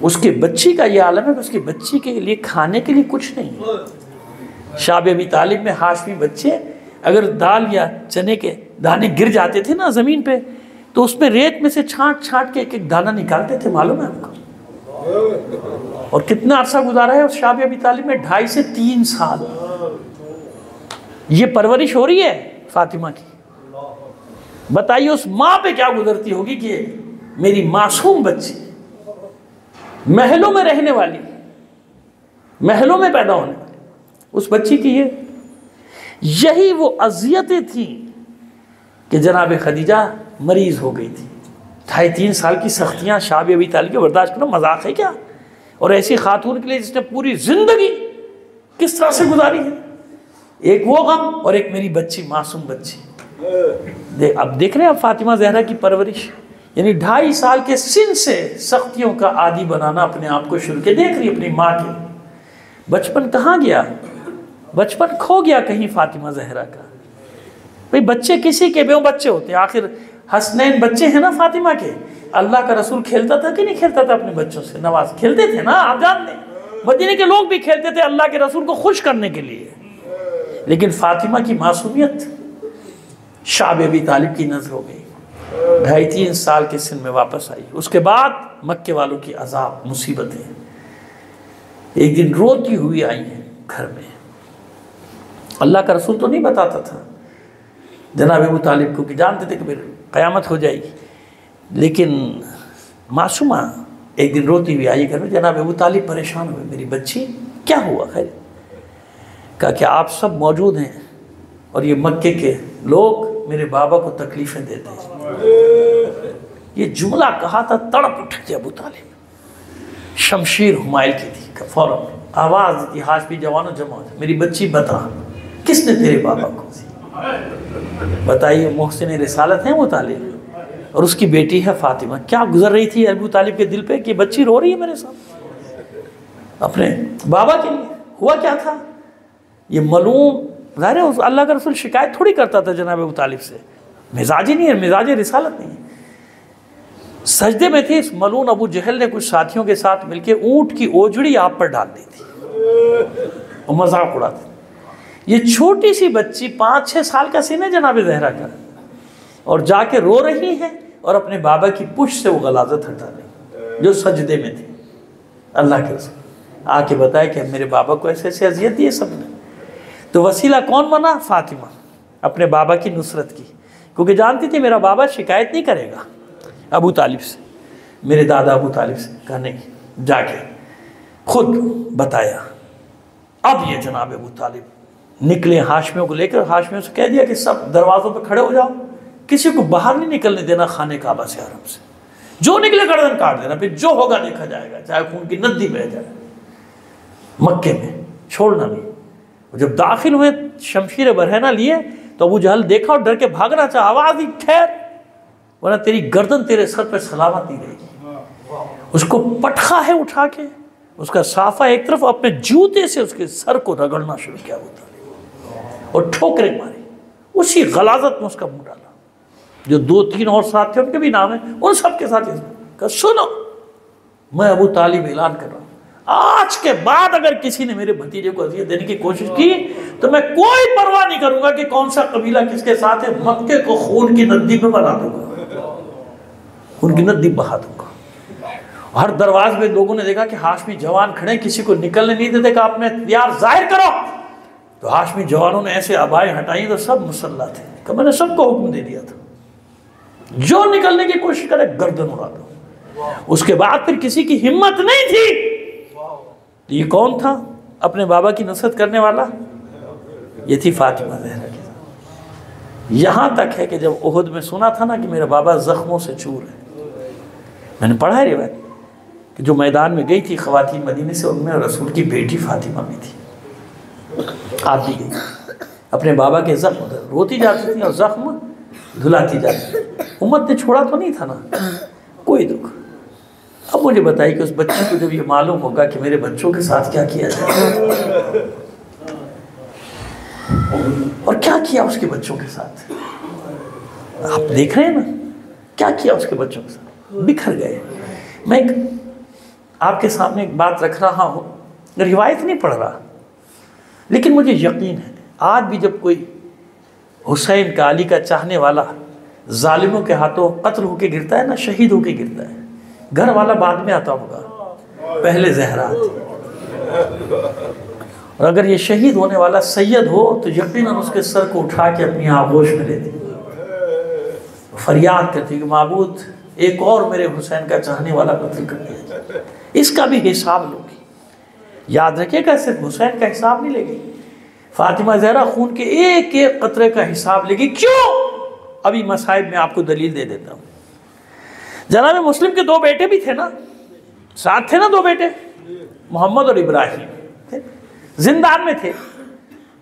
उसके बच्ची का ये आलम है कि उसकी बच्ची के लिए खाने के लिए कुछ नहीं है। शाह अबी तालिब में हाशमी बच्चे अगर दाल या चने के दाने गिर जाते थे ना ज़मीन पे, तो उसमें रेत में से छांट छांट के एक एक दाना निकालते थे, मालूम है आपको? और कितना अरसा गुजारा है उस शाह अबी तालिब में? 2.5 से 3 साल। ये परवरिश हो रही है फातिमा की। बताइए उस माँ पे क्या गुजरती होगी कि मेरी मासूम बच्ची, महलों में रहने वाली, महलों में पैदा होने वाली उस बच्ची की यही वो अजियतें थी कि जनाब खदीजा मरीज हो गई थी। 2.5-3 साल की सख्तियाँ शाह अबी तालिब के बर्दाश्त करना मजाक है क्या? और ऐसी खातून के लिए जिसने पूरी जिंदगी किस तरह से गुजारी है, एक वो गम और एक मेरी बच्ची, मासूम बच्ची। अब देख रहे हैं आप फातिमा ज़हरा की परवरिश, यानी 2.5 साल के सिन से सख्तियों का आदी बनाना अपने आप को शुरू के। देख रही अपनी माँ के बचपन कहाँ गया, बचपन खो गया कहीं फातिमा ज़हरा का। भाई बच्चे किसी के भी बच्चे होते हैं, आखिर हसनैन बच्चे हैं ना फातिमा के। अल्लाह का रसूल खेलता था कि नहीं खेलता था अपने बच्चों से? नवाज खेलते थे ना, आप जानते हैं। मदीने के लोग भी खेलते थे अल्लाह के रसूल को खुश करने के लिए। लेकिन फातिमा की मासूमियत शाह अबी तालिब की नजर हो गई। 2.5-3 साल के सिन में वापस आई। उसके बाद मक्के वालों की अजाब, मुसीबतें। एक दिन रोती हुई आई हैं घर में। अल्लाह का रसूल तो नहीं बताता था जनाब अबू तालिब को कि जानते थे कि फिर क़यामत हो जाएगी, लेकिन मासूमा एक दिन रोती हुई आई घर में। जनाब अबू तालिब परेशान हुए, मेरी बच्ची क्या हुआ? खैर, कहा कि आप सब मौजूद हैं और ये मक्के के लोग मेरे बाबा को तकलीफ़ें देते हैं। ये जुमला कहा था, तड़प उठे थे अबू तालिब। शमशीर हुमायूं की थी, फ़ौरन आवाज़ दी, हाशमी जवानों जमा हो, मेरी बच्ची बता, किसने तेरे बाबा को? बताइए, मोहसिन रिसालत है वो तालिब और उसकी बेटी है फातिमा। क्या गुजर रही थी अबू तालिब के दिल पे कि बच्ची रो रही है मेरे साथ अपने बाबा के लिए। हुआ क्या था? ये मलूम, ज़ाहिर है अल्लाह का रसूल शिकायत थोड़ी करता था जनाब अबू तालिब से, मिजाज ही नहीं है, मिजाज रिसालत नहीं है। सजदे में थे, इस मलून अबू जहल ने कुछ साथियों के साथ मिलकर ऊँट की ओजड़ी आप पर डाल दी थी और मजाक उड़ाते। ये छोटी सी बच्ची 5-6 साल का सीन है जनाब ज़हरा का, और जाके रो रही है और अपने बाबा की पुश से वो गलाजत हटा रही जो सजदे में थे। अल्लाह के रसूल आके बताया कि मेरे बाबा को ऐसे ऐसे अजियत दी है सबने। तो वसीला कौन बना? फातिमा, अपने बाबा की नुसरत की, क्योंकि जानती थी मेरा बाबा शिकायत नहीं करेगा अबू तालिब से, मेरे दादा अबू तालिब से। कहा नहीं, जाके खुद बताया। अब ये जनाब अबू तालिब निकले हाशमियों को लेकर, हाशमियों से कह दिया कि सब दरवाज़ों पे खड़े हो जाओ, किसी को बाहर नहीं निकलने देना खाने काबा से हरम से, जो निकले गर्दन काट देना, फिर जो होगा देखा जाएगा, चाहे खून की नदी बह जाए, मक्के में छोड़ना नहीं। जब दाखिल हुए शमशीर बरहना लिए तो अबू जहल देखा और डर के भागना चाहा, आवाज़ दी ठहर वरना तेरी गर्दन तेरे सर पर सलामत नहीं रहेगी। उसको पटखा है उठा के, उसका साफा एक तरफ अपने जूते से उसके सर को रगड़ना शुरू किया होता और ठोकरें मारी। उसी गलाजत में उसका मुंह डाला। जो 2-3 और साथ थे उनके भी नाम है, उन सब के साथ कहा सुनो, मैं अबू तालिब ऐलान कर रहा हूँ, आज के बाद अगर किसी ने मेरे भतीजे को अजियत देने की कोशिश की तो मैं कोई परवाह नहीं करूंगा कि कौन सा कबीला किसके साथ है, मक्के को खून की नदी में बना दूंगा, उनकी नदी बहा दूंगा। हर दरवाजे में लोगों ने देखा कि हाशमी जवान खड़े, किसी को निकलने नहीं देते, कहा अपने इख्तियार जाहिर करो। तो हाशमी जवानों ने ऐसे आबाएं हटाई तो सब मुसल्ला थे, कि मैंने सबको हुक्म दे दिया था, जो निकलने की कोशिश करे गर्दन उड़ा दो। उसके बाद फिर किसी की हिम्मत नहीं थी। तो ये कौन था अपने बाबा की नुसरत करने वाला? ये थी फातिमा ज़हरा की। यहाँ तक है कि जब उहुद में सुना था ना कि मेरा बाबा ज़ख्मों से चूर है, मैंने पढ़ा है रिवायत कि जो मैदान में गई थी ख़वातीन मदीने से, उनमें रसूल की बेटी फातिमा भी थी। आप भी गई, अपने बाबा के ज़ख्म रोती जाती थी और ज़ख्म धुलाती जाती थी। उम्मत ने छोड़ा तो नहीं था ना कोई दुख। अब मुझे बताइए कि उस बच्चे को जब ये मालूम होगा कि मेरे बच्चों के साथ क्या किया जाए, और क्या किया उसके बच्चों के साथ, आप देख रहे हैं ना क्या किया उसके बच्चों के साथ, बिखर गए। मैं आपके सामने एक बात रख रहा हूँ, रिवायत नहीं पढ़ रहा, लेकिन मुझे यकीन है आज भी जब कोई हुसैन का, अली का चाहने वाला जालिमों के हाथों कत्ल होके गिरता है ना, शहीद होके गिरता है, घर वाला बाद में आता होगा, पहले ज़हरा आती। और अगर ये शहीद होने वाला सैयद हो तो यकीनन उसके सर को उठा के अपनी आगोश में लेती, फरियाद करती कि माबूद एक और मेरे हुसैन का चाहने वाला कत्ल कर दिया जाए, इसका भी हिसाब लोगी। याद रखिएगा, सिर्फ हुसैन का हिसाब नहीं लेगी, फातिमा ज़हरा खून के एक एक कतरे का हिसाब लेगी। क्यों? अभी मसाइब में आपको दलील दे देता हूँ। जनाब मुस्लिम के दो बेटे भी थे ना, साथ थे ना दो बेटे, मोहम्मद और इब्राहिम थे, जिंदान में थे।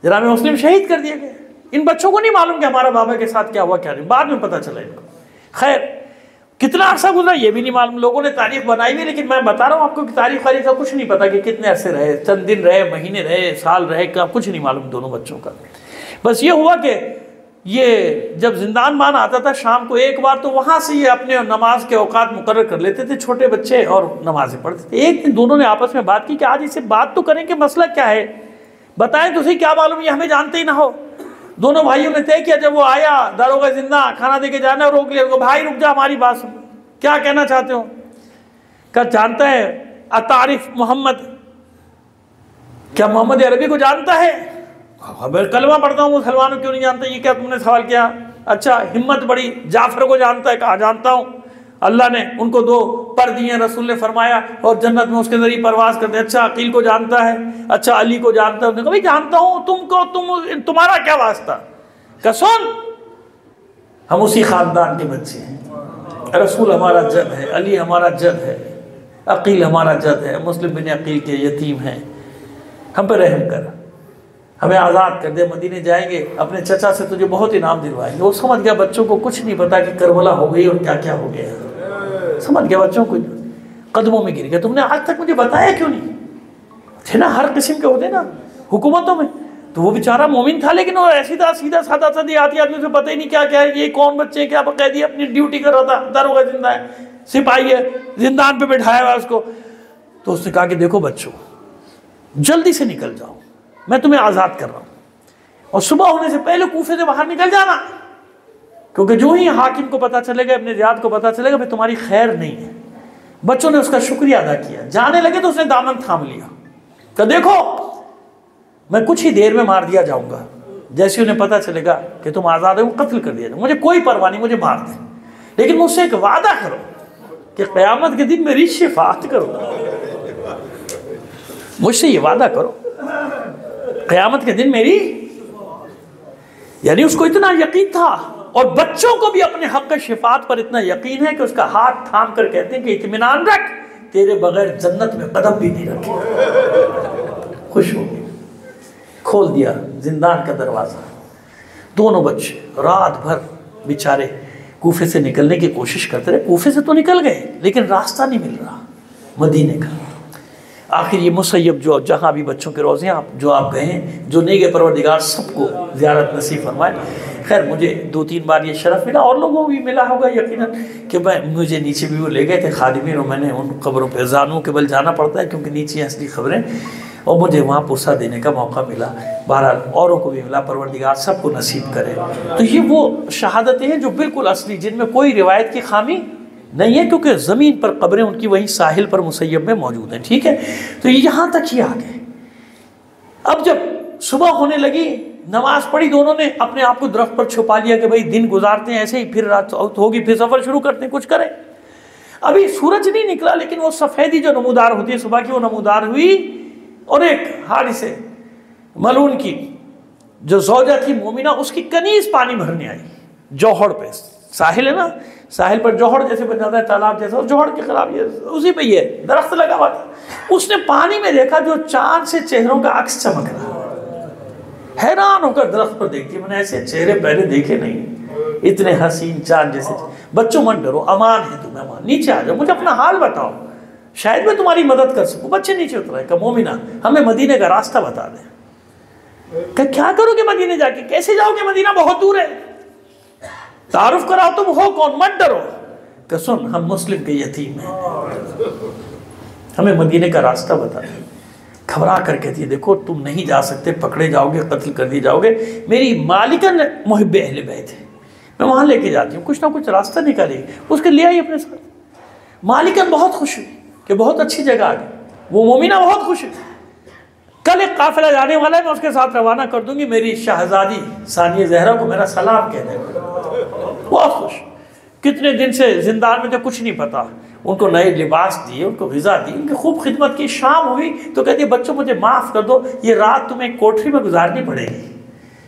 जनाब मुस्लिम शहीद कर दिए गए। इन बच्चों को नहीं मालूम कि हमारा बाबा के साथ क्या हुआ क्या नहीं, बाद में पता चला इनको। खैर कितना अरसा गुजरा ये भी नहीं मालूम, लोगों ने तारीख बनाई हुई, लेकिन मैं बता रहा हूँ आपको कि तारीख वारीख का कुछ नहीं पता कि कितने अरसे रहे, चंद दिन रहे, महीने रहे, साल रहे, का कुछ नहीं मालूम दोनों बच्चों का। बस ये हुआ कि ये जब जिंदान मान आता था शाम को एक बार, तो वहाँ से ये अपने नमाज के औकात मुकर्रर कर लेते थे, छोटे बच्चे, और नमाजें पढ़ते थे। एक दिन दोनों ने आपस में बात की कि आज इससे बात तो करें कि मसला क्या है, बताएं तो सही, क्या मालूम ये हमें जानते ही ना हो। दोनों भाइयों ने तय किया, जब वो आया दारोगा जिंदा खाना दे के जाना, रोक लिया, भाई रुक जा, हमारी बात सुन, क्या कहना चाहते हो? क्या जानता है अतारिफ मोहम्मद, क्या मोहम्मद अरबी को जानता है? कलमा पढ़ता हूँ, मुसलमानों क्यों नहीं जानता, ये क्या तुमने सवाल किया? अच्छा हिम्मत बड़ी, जाफर को जानता है? कहा जानता हूँ, अल्लाह ने उनको 2 पर दिए, रसूल ने फरमाया, और जन्नत में उसके जरिए परवास करते। अच्छा अकील को जानता है? अच्छा अली को जानता है? भाई जानता हूँ, तुमको तुम्हारा क्या वास्ता? क्या सुन, हम उसी खानदान के बच्चे हैं, रसूल हमारा जद है, अली हमारा जद है, अकील हमारा जद है, मुस्लिम बिन अकील के यतीम हैं, हम पर रहम कर, हमें आज़ाद कर दे, मदीने जाएंगे, अपने चचा से तुझे बहुत इनाम दिलवाएंगे। वो समझ गया बच्चों को कुछ नहीं पता कि करबला हो गई और क्या क्या हो गया, समझ गया बच्चों को, कदमों में गिर गया। तुमने आज तक मुझे बताया क्यों नहीं? थे ना हर किस्म के होते ना हुकूमतों में, तो वो बेचारा मोमिन था, लेकिन वो ऐसी था सीधा साधा साधी आती आदमी से पता ही नहीं क्या क्या है, ये कौन बच्चे क्या कैदी, अपनी ड्यूटी कर रहा था, दारोगा जिंदा है, सिपाही है, जिंदान पे बैठाया हुआ उसको। तो उसने कहा कि देखो बच्चों, जल्दी से निकल जाओ, मैं तुम्हें आज़ाद कर रहा हूँ, और सुबह होने से पहले कूफे से बाहर निकल जाना, क्योंकि जो ही हाकिम को पता चलेगा, इब्न ज़ियाद को पता चलेगा, भाई तुम्हारी खैर नहीं है। बच्चों ने उसका शुक्रिया अदा किया। जाने लगे तो उसने दामन थाम लिया, तो देखो मैं कुछ ही देर में मार दिया जाऊंगा, जैसे उन्हें पता चलेगा कि तुम आज़ाद हो, कत्ल कर दिया जाए, मुझे कोई परवाह नहीं, मुझे मार दें, लेकिन मुझसे एक वादा करो कि क़यामत के दिन मेरी शिफाअत करो, मुझसे ये वादा करो क़यामत के दिन मेरी। यानी उसको इतना यकीन था, और बच्चों को भी अपने हक़ शिफाअत पर इतना यकीन है कि उसका हाथ थाम कर कहते हैं कि इत्मीनान रख, तेरे बगैर जन्नत में कदम भी नहीं रखे। खुश हो गए, खोल दिया जिंदान का दरवाज़ा। दोनों बच्चे रात भर बेचारे कूफे से निकलने की कोशिश करते रहे। कूफे से तो निकल गए, लेकिन रास्ता नहीं मिल रहा मदीने का। आखिर ये मुसैयब जो जहाँ भी बच्चों के रोज़े आप जो आप गए हैं, जो नहीं गए, परवरदिगार सबको ज़ियारत नसीब फरमाए। खैर मुझे 2-3 बार ये शरफ़ मिला, और लोगों को भी मिला होगा यकीनन, कि मुझे नीचे भी वो ले गए थे खादिमीन, और मैंने उन क़ब्रों पर जानों के बल जाना पड़ता है, क्योंकि नीचे असली ख़बरें, और मुझे वहाँ पुरसा देने का मौका मिला। बहरहाल औरों को भी मिला, परवरदिगार सबको नसीब करे। तो ये वो शहादतें हैं जो बिल्कुल असली, जिनमें कोई रिवायत की खामी नहीं है, क्योंकि ज़मीन पर कब्रें उनकी वहीं साहिल पर मुसैयब में मौजूद हैं। ठीक है, तो यहाँ तक ही आ गए। अब जब सुबह होने लगी, नमाज पढ़ी, दोनों ने अपने आप को दरख्त पर छुपा लिया कि भाई दिन गुजारते हैं ऐसे ही, फिर रात होगी, फिर सफ़र शुरू करते हैं, कुछ करें। अभी सूरज नहीं निकला, लेकिन वो सफ़ेदी जो नमूदार होती है सुबह की, वो नमूदार हुई। और एक हारिसे मलून की जो ज़ौजा थी मोमिना, उसकी कनीज पानी भरने आई जौहड़ पे। साहिल है ना, साहिल पर जौहड़ जैसे बन जाता है, तालाब जैसा, और जौहड़ के खिलाफ ये उसी पे ये दरख्त लगा हुआ था। उसने पानी में देखा जो चांद से चेहरों का अक्स चमक रहा। हैरान होकर दरख्त पर देखती, मैंने ऐसे चेहरे पहले देखे नहीं, इतने हसीन चांद जैसे। बच्चों मत डरो, अमान है तुम्हें, अमान, नीचे आ जाओ, मुझे अपना हाल बताओ, शायद मैं तुम्हारी मदद कर सकूं। बच्चे नीचे उतरे, कहा मोमिना हमें मदीने का रास्ता बता दें। क्या करोगे मदीने जाके, कैसे जाओगे, मदीना बहुत दूर है, तारुफ कराओ, तुम हो कौन, मत डरो। कि सुन, हम मुस्लिम के यतीम हैं, हमें मदीने का रास्ता बता दें। घबरा कर कहती है, देखो तुम नहीं जा सकते, पकड़े जाओगे, कत्ल कर दिए जाओगे। मेरी मालिकन मुहिब्बे अहले बैत है, मैं वहाँ लेके जाती हूँ, कुछ ना कुछ रास्ता निकालेगी। उसके ले आई अपने साथ। मालिकन बहुत खुश हुई कि बहुत अच्छी जगह आ गई। वो मोमिना बहुत खुश हुई, कल एक काफिला जाने वाला है, मैं उसके साथ रवाना कर दूंगी, मेरी शहजादी सानिया ज़हरा को मेरा सलाम कह देगा। बहुत खुश, कितने दिन से जिंदान में थे, कुछ नहीं पता, उनको नए लिबास दिए, उनको ग़िज़ा दी, उनकी खूब खिदमत की। शाम हुई तो कहती है, बच्चों मुझे माफ़ कर दो, ये रात तुम्हें कोठरी में गुजारनी पड़ेगी,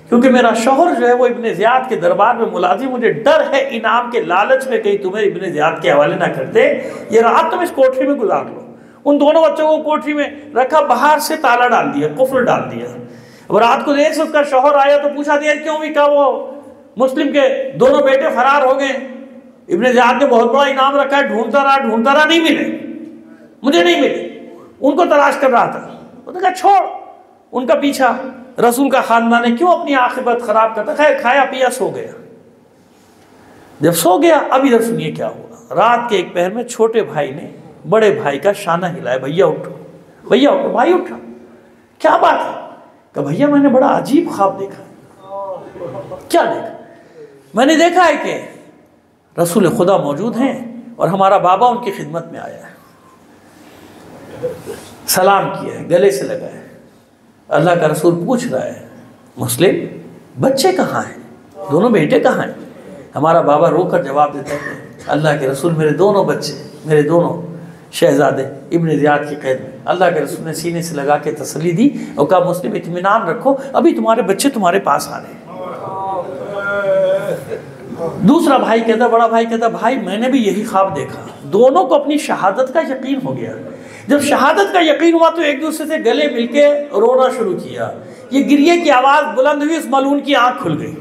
क्योंकि मेरा शौहर जो है वो इब्ने ज़ियाद के दरबार में मुलाजिम, मुझे डर है इनाम के लालच में कहीं तुम्हें इब्ने ज़ियाद के हवाले ना कर दे, ये रात तुम इस कोठरी में गुजार लो। उन दोनों बच्चों को कोठरी में रखा, बाहर से ताला डाल दिया, कुफ्र डाल दिया। अब रात को देर से उसका शौहर आया तो पूछा दिया क्यों भी, कहा वो मुस्लिम के दोनों बेटे फरार हो गए, इब्ने ज़ियाद ने बहुत बड़ा इनाम रखा है, ढूंढता रहा, नहीं मिले, मुझे नहीं मिले, उनको तलाश कर रहा था। उसने कहा छोड़ उनका पीछा, रसूल का खानदान है, क्यों अपनी आखिरत खराब करता। खैर खाया पिया सो गया। जब सो गया, अब इधर सुनिए क्या हुआ। रात के एक पहर में छोटे भाई ने बड़े भाई का शाना हिलाया, भैया उठो, भैया उठो। भाई उठा, क्या बात है। कहा भैया मैंने बड़ा अजीब ख्वाब देखा। क्या देखा। मैंने देखा है कि रसूल खुदा मौजूद हैं और हमारा बाबा उनकी खिदमत में आया है, सलाम किया है, गले से लगा है। अल्लाह का रसूल पूछ रहा है, मुस्लिम बच्चे कहाँ हैं, दोनों बेटे कहाँ हैं। हमारा बाबा रोकर जवाब देता है, अल्लाह के रसूल मेरे दोनों बच्चे, मेरे दोनों शहजादे इब्ने ज़ियाद की कैद में। अल्लाह के रसूल ने सीने से लगा के तसल्ली दी और कहा मुस्लिम इत्मीनान रखो, अभी तुम्हारे बच्चे तुम्हारे पास आ रहे हैं। दूसरा भाई कहता, बड़ा भाई कहता, भाई मैंने भी यही ख्वाब देखा। दोनों को अपनी शहादत का यकीन हो गया। जब शहादत का यकीन हुआ तो एक दूसरे से गले मिलके रोना शुरू किया। ये गिरिए की आवाज़ बुलंद हुई, उस मलून की आंख खुल गई।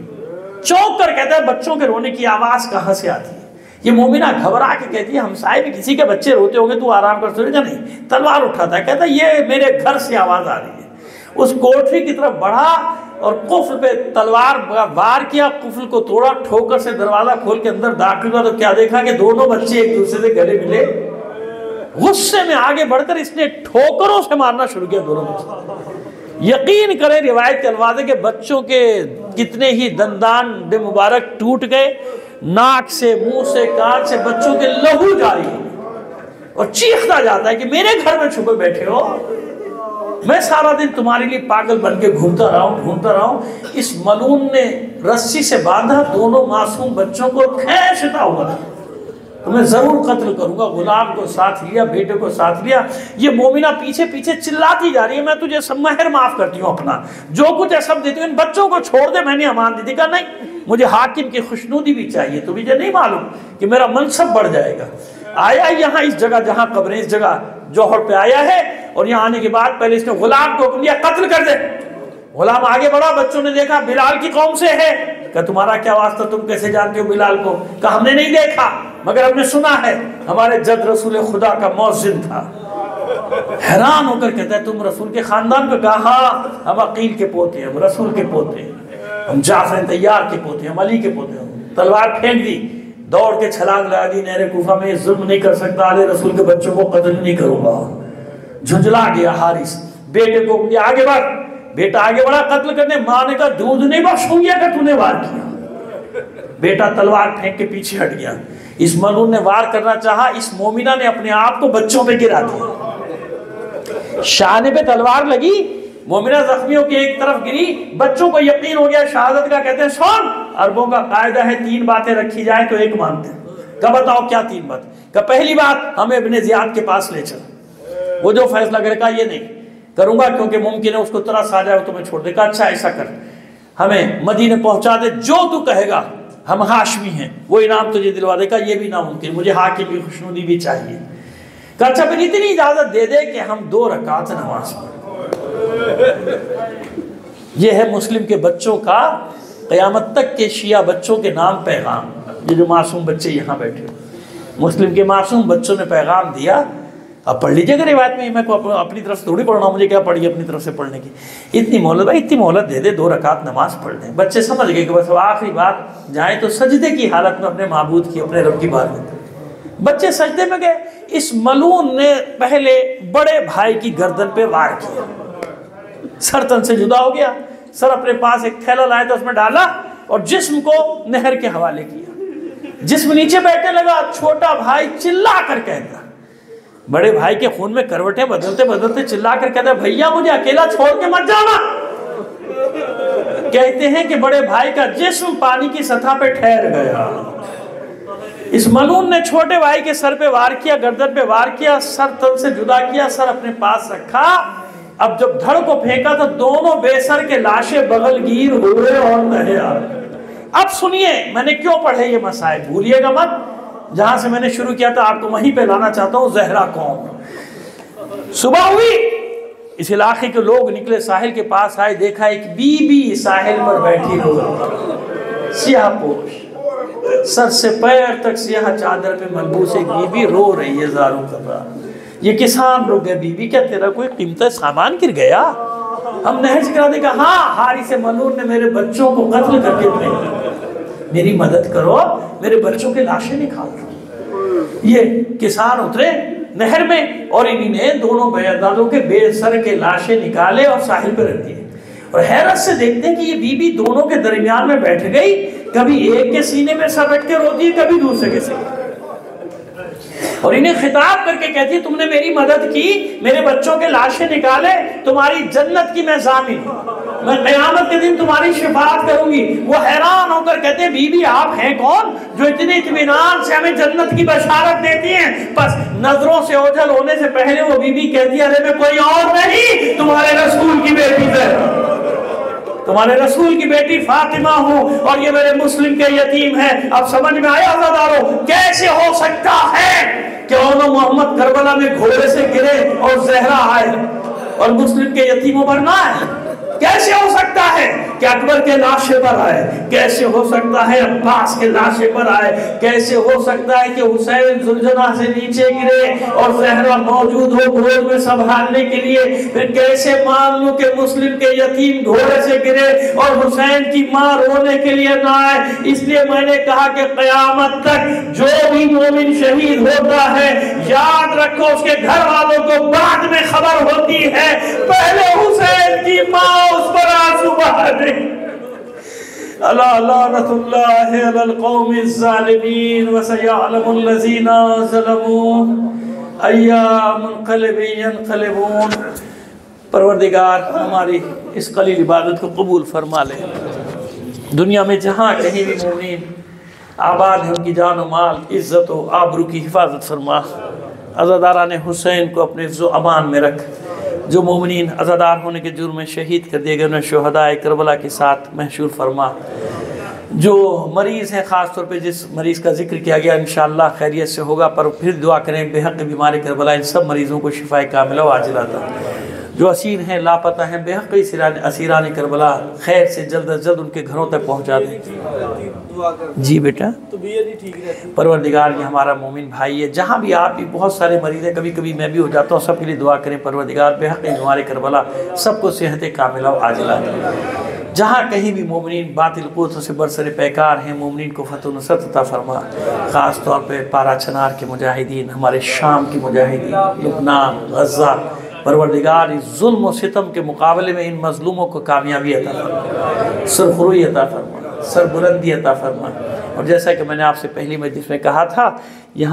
चौंक कर कहता है बच्चों के रोने की आवाज़ कहाँ से आती है। ये मोमिना घबरा के कहती है, हमसाए में किसी के बच्चे रोते होंगे, तू आराम कर सोएगा। नहीं, तलवार उठाता है, कहता ये मेरे घर से आवाज़ आ रही है। उस कोठरी की तरफ बढ़ा और कुफ्ल पे तलवार वार किया, कुफ्ल को तोड़ा, ठोकर से दरवाजा खोल के अंदर दाखिल हुआ तो क्या देखा कि दोनों बच्चे एक दूसरे से गले मिले। गुस्से में आगे बढ़कर इसने ठोकरों से मारना शुरू किया दोनों बच्चे। यकीन करें रिवायत के अल्फाज के बच्चों के कितने ही दंदान दे मुबारक टूट गए, नाक से, मुंह से, कान से बच्चों के लहू जारी और चीखता जाता है कि मेरे घर में छुपे बैठे हो, मैं सारा दिन तुम्हारे लिए पागल बन के घूमता रहा हूं। इस मलून ने रस्सी से बांधा दोनों मासूम बच्चों को, खींचता हुआ तो मैं जरूर कत्ल करूंगा। गुलाम को साथ लिया, बेटे को साथ लिया। ये मोमिना पीछे पीछे चिल्लाती जा रही है, मैं तुझे सब महर माफ करती हूँ, अपना जो कुछ है सब देती हूँ, इन बच्चों को छोड़ दे। मैंने अमान दी थी, कहा नहीं, मुझे हाकिम की खुशनुदी भी चाहिए, तो मुझे नहीं मालूम कि मेरा मनसब बढ़ जाएगा। आया यहाँ इस जगह जहाँ कब्रें, इस जगह जौहर पे आया है, और यहाँ आने के बाद पहले इसने गुलाम को हुक्म दिया कत्ल कर दे। गुलाम आगे बढ़ा, बच्चों ने देखा बिलाल की कौम से है। कहा तुम्हारा क्या वास्ता, तुम कैसे जानते हो बिलाल को। कहा हमने नहीं देखा मगर हमने सुना है, हमारे जद रसूल खुदा का मौज़िन था। हैरान होकर कहता है तुम रसूल के खानदान को। कहा हाँ, हम अकील के पोते हैं, हम रसूल के पोते हैं, हम जाफर तैयार के पोते हैं, हम अली के पोते हैं। तलवार फेंक दी, दौड़ के छलांग लगा दी नहरे कूफा में। जुल्म नहीं कर सकता, आले रसूल के बच्चों को कत्ल नहीं करूंगा। झुंझला गया हारिस, बेटे को आगे बढ़। बेटा आगे बढ़ा कत्ल करने, मां ने कहा दूध नहीं बख्शूंगी अगर तूने वार किया। बेटा तलवार फेंक के पीछे हट गया। इस मलून ने वार करना चाहा, इस मोमिना ने अपने आप को बच्चों पे गिरा दिया। शाने पे तलवार लगी, मोमिना जख्मियों की एक तरफ गिरी, बच्चों को यकीन हो गया शहादत का। कहते हैं सुन, अरबों का कायदा है 3 बातें रखी जाए तो एक मानते हैं। कब बताओ क्या 3 बात? कब पहली बात, हमें इब्ने ज़ियाद के पास ले चल, वो जो फैसला करेगा ये नहीं करूंगा क्योंकि मुमकिन है उसको तरस आ जाए तो मैं छोड़ देगा। अच्छा ऐसा कर, हमें मदीने पहुंचा दे, जो तू कहेगा, हम हाशमी हैं, वो इनाम तुझे दिलवा देगा। ये भी नामुमकिन, मुझे हाकिम की खुशनुदी भी चाहिए। कहा अच्छा फिर इतनी इजाजत दे दे कि हम 2 रकात नमाज पढ़ें। ये है मुस्लिम के बच्चों का क़यामत तक के शिया बच्चों के नाम पैगाम। ये जो मासूम बच्चे यहाँ बैठे, मुस्लिम के मासूम बच्चों ने पैगाम दिया। अब पढ़ लीजिएगा रिवायत में, मैं को अपनी तरफ से थोड़ी पढ़ना, मुझे क्या पढ़ी अपनी तरफ से पढ़ने की। इतनी मोहलत भाई, इतनी मोहलत दे दे, 2 रकात नमाज पढ़ लें। बच्चे समझ गए कि बस आखिरी बात जाए तो सजदे की हालत में अपने माबूद की, अपने रब की बात में। बच्चे सजदे में गए। इस मलून ने पहले बड़े भाई की गर्दन पे वार किया, सर तन से जुदा हो गया। सर अपने पास एक थैला लाया था, उसमें डाला और जिस्म को नहर के हवाले किया। जिस्म नीचे बैठने लगा। छोटा भाई चिल्ला कर कहता, बड़े भाई के खून में करवटें बदलते बदलते चिल्ला कर कहता, भैया मुझे अकेला छोड़ के मत जाना। कहते हैं कि बड़े भाई का जिस्म पानी की सतह पे ठहर गया। इस मलून ने छोटे भाई के सर पे वार किया, गर्दन पे वार किया, सर तन से जुदा किया, सर अपने पास रखा। अब जब धड़ को फेंका तो दोनों बेसर के लाशें बगलगीर हुए और नहीं आ रहे। अब सुनिए मैंने क्यों पढ़े ये मसाइल, भूलिएगा मत। जहां से मैंने शुरू किया था आपको वहीं पे लाना चाहता हूँ। ज़हरा कौम। सुबह हुई, इस इलाके के लोग निकले, साहिल के पास आए, देखा एक बीबी साहिल पर बैठी रो रही, सियाह पोश, सर से पैर तक सियाह चादर पे मलबूस एक बीबी रो रही है, ज़ारू कर रहा। ये किसान रुक गए, बीबी क्या तेरा कोई कीमती सामान गिर गया? हम नहर से करा देगा। हाँ, हारी से मलून ने मेरे बच्चों को कत्ल करके भेजा, मेरी मदद करो, मेरे बच्चों के लाशें निकालो। ये किसान उतरे नहर में और इन्हीं ने दोनों बेअदादों के बेसर के लाशें निकाले और साहिल पे रख दिए। और हैरत से देखते हैं कि ये बीबी दोनों के दरमियान में बैठ गई, कभी एक के सीने में सर रख के रोती है, कभी दूसरे के सीने, और इन्हें खिताब करके कहती है तुमने मेरी मदद की, मेरे बच्चों के लाशें निकाले, तुम्हारी जन्नत की मैं ज़ामिन, मैं क़यामत के दिन तुम्हारी शिफाअत करूंगी। वो हैरान होकर कहते हैं बीबी आप हैं कौन जो इतने इत्मीनान से हमें जन्नत की बशारत देती हैं? बस नजरों से ओझल होने से पहले वो बीबी कहती है अरे मैं कोई और नहीं, तुम्हारे रसूल की बेटी है, तुम्हारे रसूल की बेटी फातिमा हूँ और ये मेरे मुस्लिम के यतीम है। अब समझ में आया अज़ादारों, कैसे हो सकता है कि मोहम्मद करबला में घोड़े से गिरे और ज़हरा आए और मुस्लिम के यतीमों पर ना आए? कैसे हो सकता है कि अकबर के लाशे पर आए? कैसे हो सकता है अब्बास के लाशे पर आए? कैसे हो सकता है कि हुसैन जुलझुना से नीचे गिरे और ज़हरा मौजूद हो गोद में संभालने के लिए? फिर कैसे मान लूं कि मुस्लिम के यतीम घोड़े से गिरे और हुसैन की मां रोने के लिए ना आए? इसलिए मैंने कहा कि क़यामत तक जो भी मोमिन शहीद होता है, याद रखो उसके घर वालों को बाद में खबर होती है, पहले हुसैन की मां उस पर आंसू बहा दे। अला लानतुल्लाहि अलल कौमिज़ ज़ालिमीन व सयअलमुल लज़ीना ज़लमू अय्या मुनक़लिबिन यनक़लिबून। परवरदिगार हमारी इस कलील इबादत को कबूल फरमा ले। दुनिया में जहाँ कहीं भी मोमिन आबाद है उनकी जान व माल, इज़्ज़त व आबरू की हिफाजत फरमा। अज़ादारान हुसैन को अपने इज़्ज़ो अमान में रख। जो मोमिनीन अज़ादार होने के जुर्म में शहीद कर दिए गए उन्हें शुहदाए करबला के साथ महशूर फरमा। जो मरीज़ हैं ख़ास तौर पे जिस मरीज़ का जिक्र किया गया इंशाअल्लाह खैरियत से होगा, पर फिर दुआ करें बेहक़ बीमारी करबला इन सब मरीज़ों को शिफाए कामिला व आजिला अता। जो असीर हैं लापता हैं बेहक़ असीरान करबला खैर से जल्द अज जल्द उनके घरों तक पहुँचा दें। जी बेटा, परवरदिगार ये हमारा मोमिन भाई है, जहाँ भी आप भी बहुत सारे मरीज़ हैं, कभी कभी मैं भी हो जाता हूँ, सबके लिए दुआ करें परवरदिगार बेहक़ हमारे करबला सबको सेहत कामिला व आजिला दें। जहाँ कहीं भी मोमिनीन बातिल क़ुव्वतों से बरसरे पैकार हैं, मोमिनीन को फतह नुसरत अता फरमा। ख़ास तौर पर पारा चनार के मुजाहिदीन, हमारे शाम की मुजाहिदीन, लुबनान, गज़ा, परवरदिगार इस जुल्म व सितम के मुकाबले में इन मज़लूमों को कामयाबी अता फरमा, सरखुरुई अता फरमा, सरबुलंदी अता फरमा। और जैसा कि मैंने आपसे पहली मजलिस में कहा था, यहाँ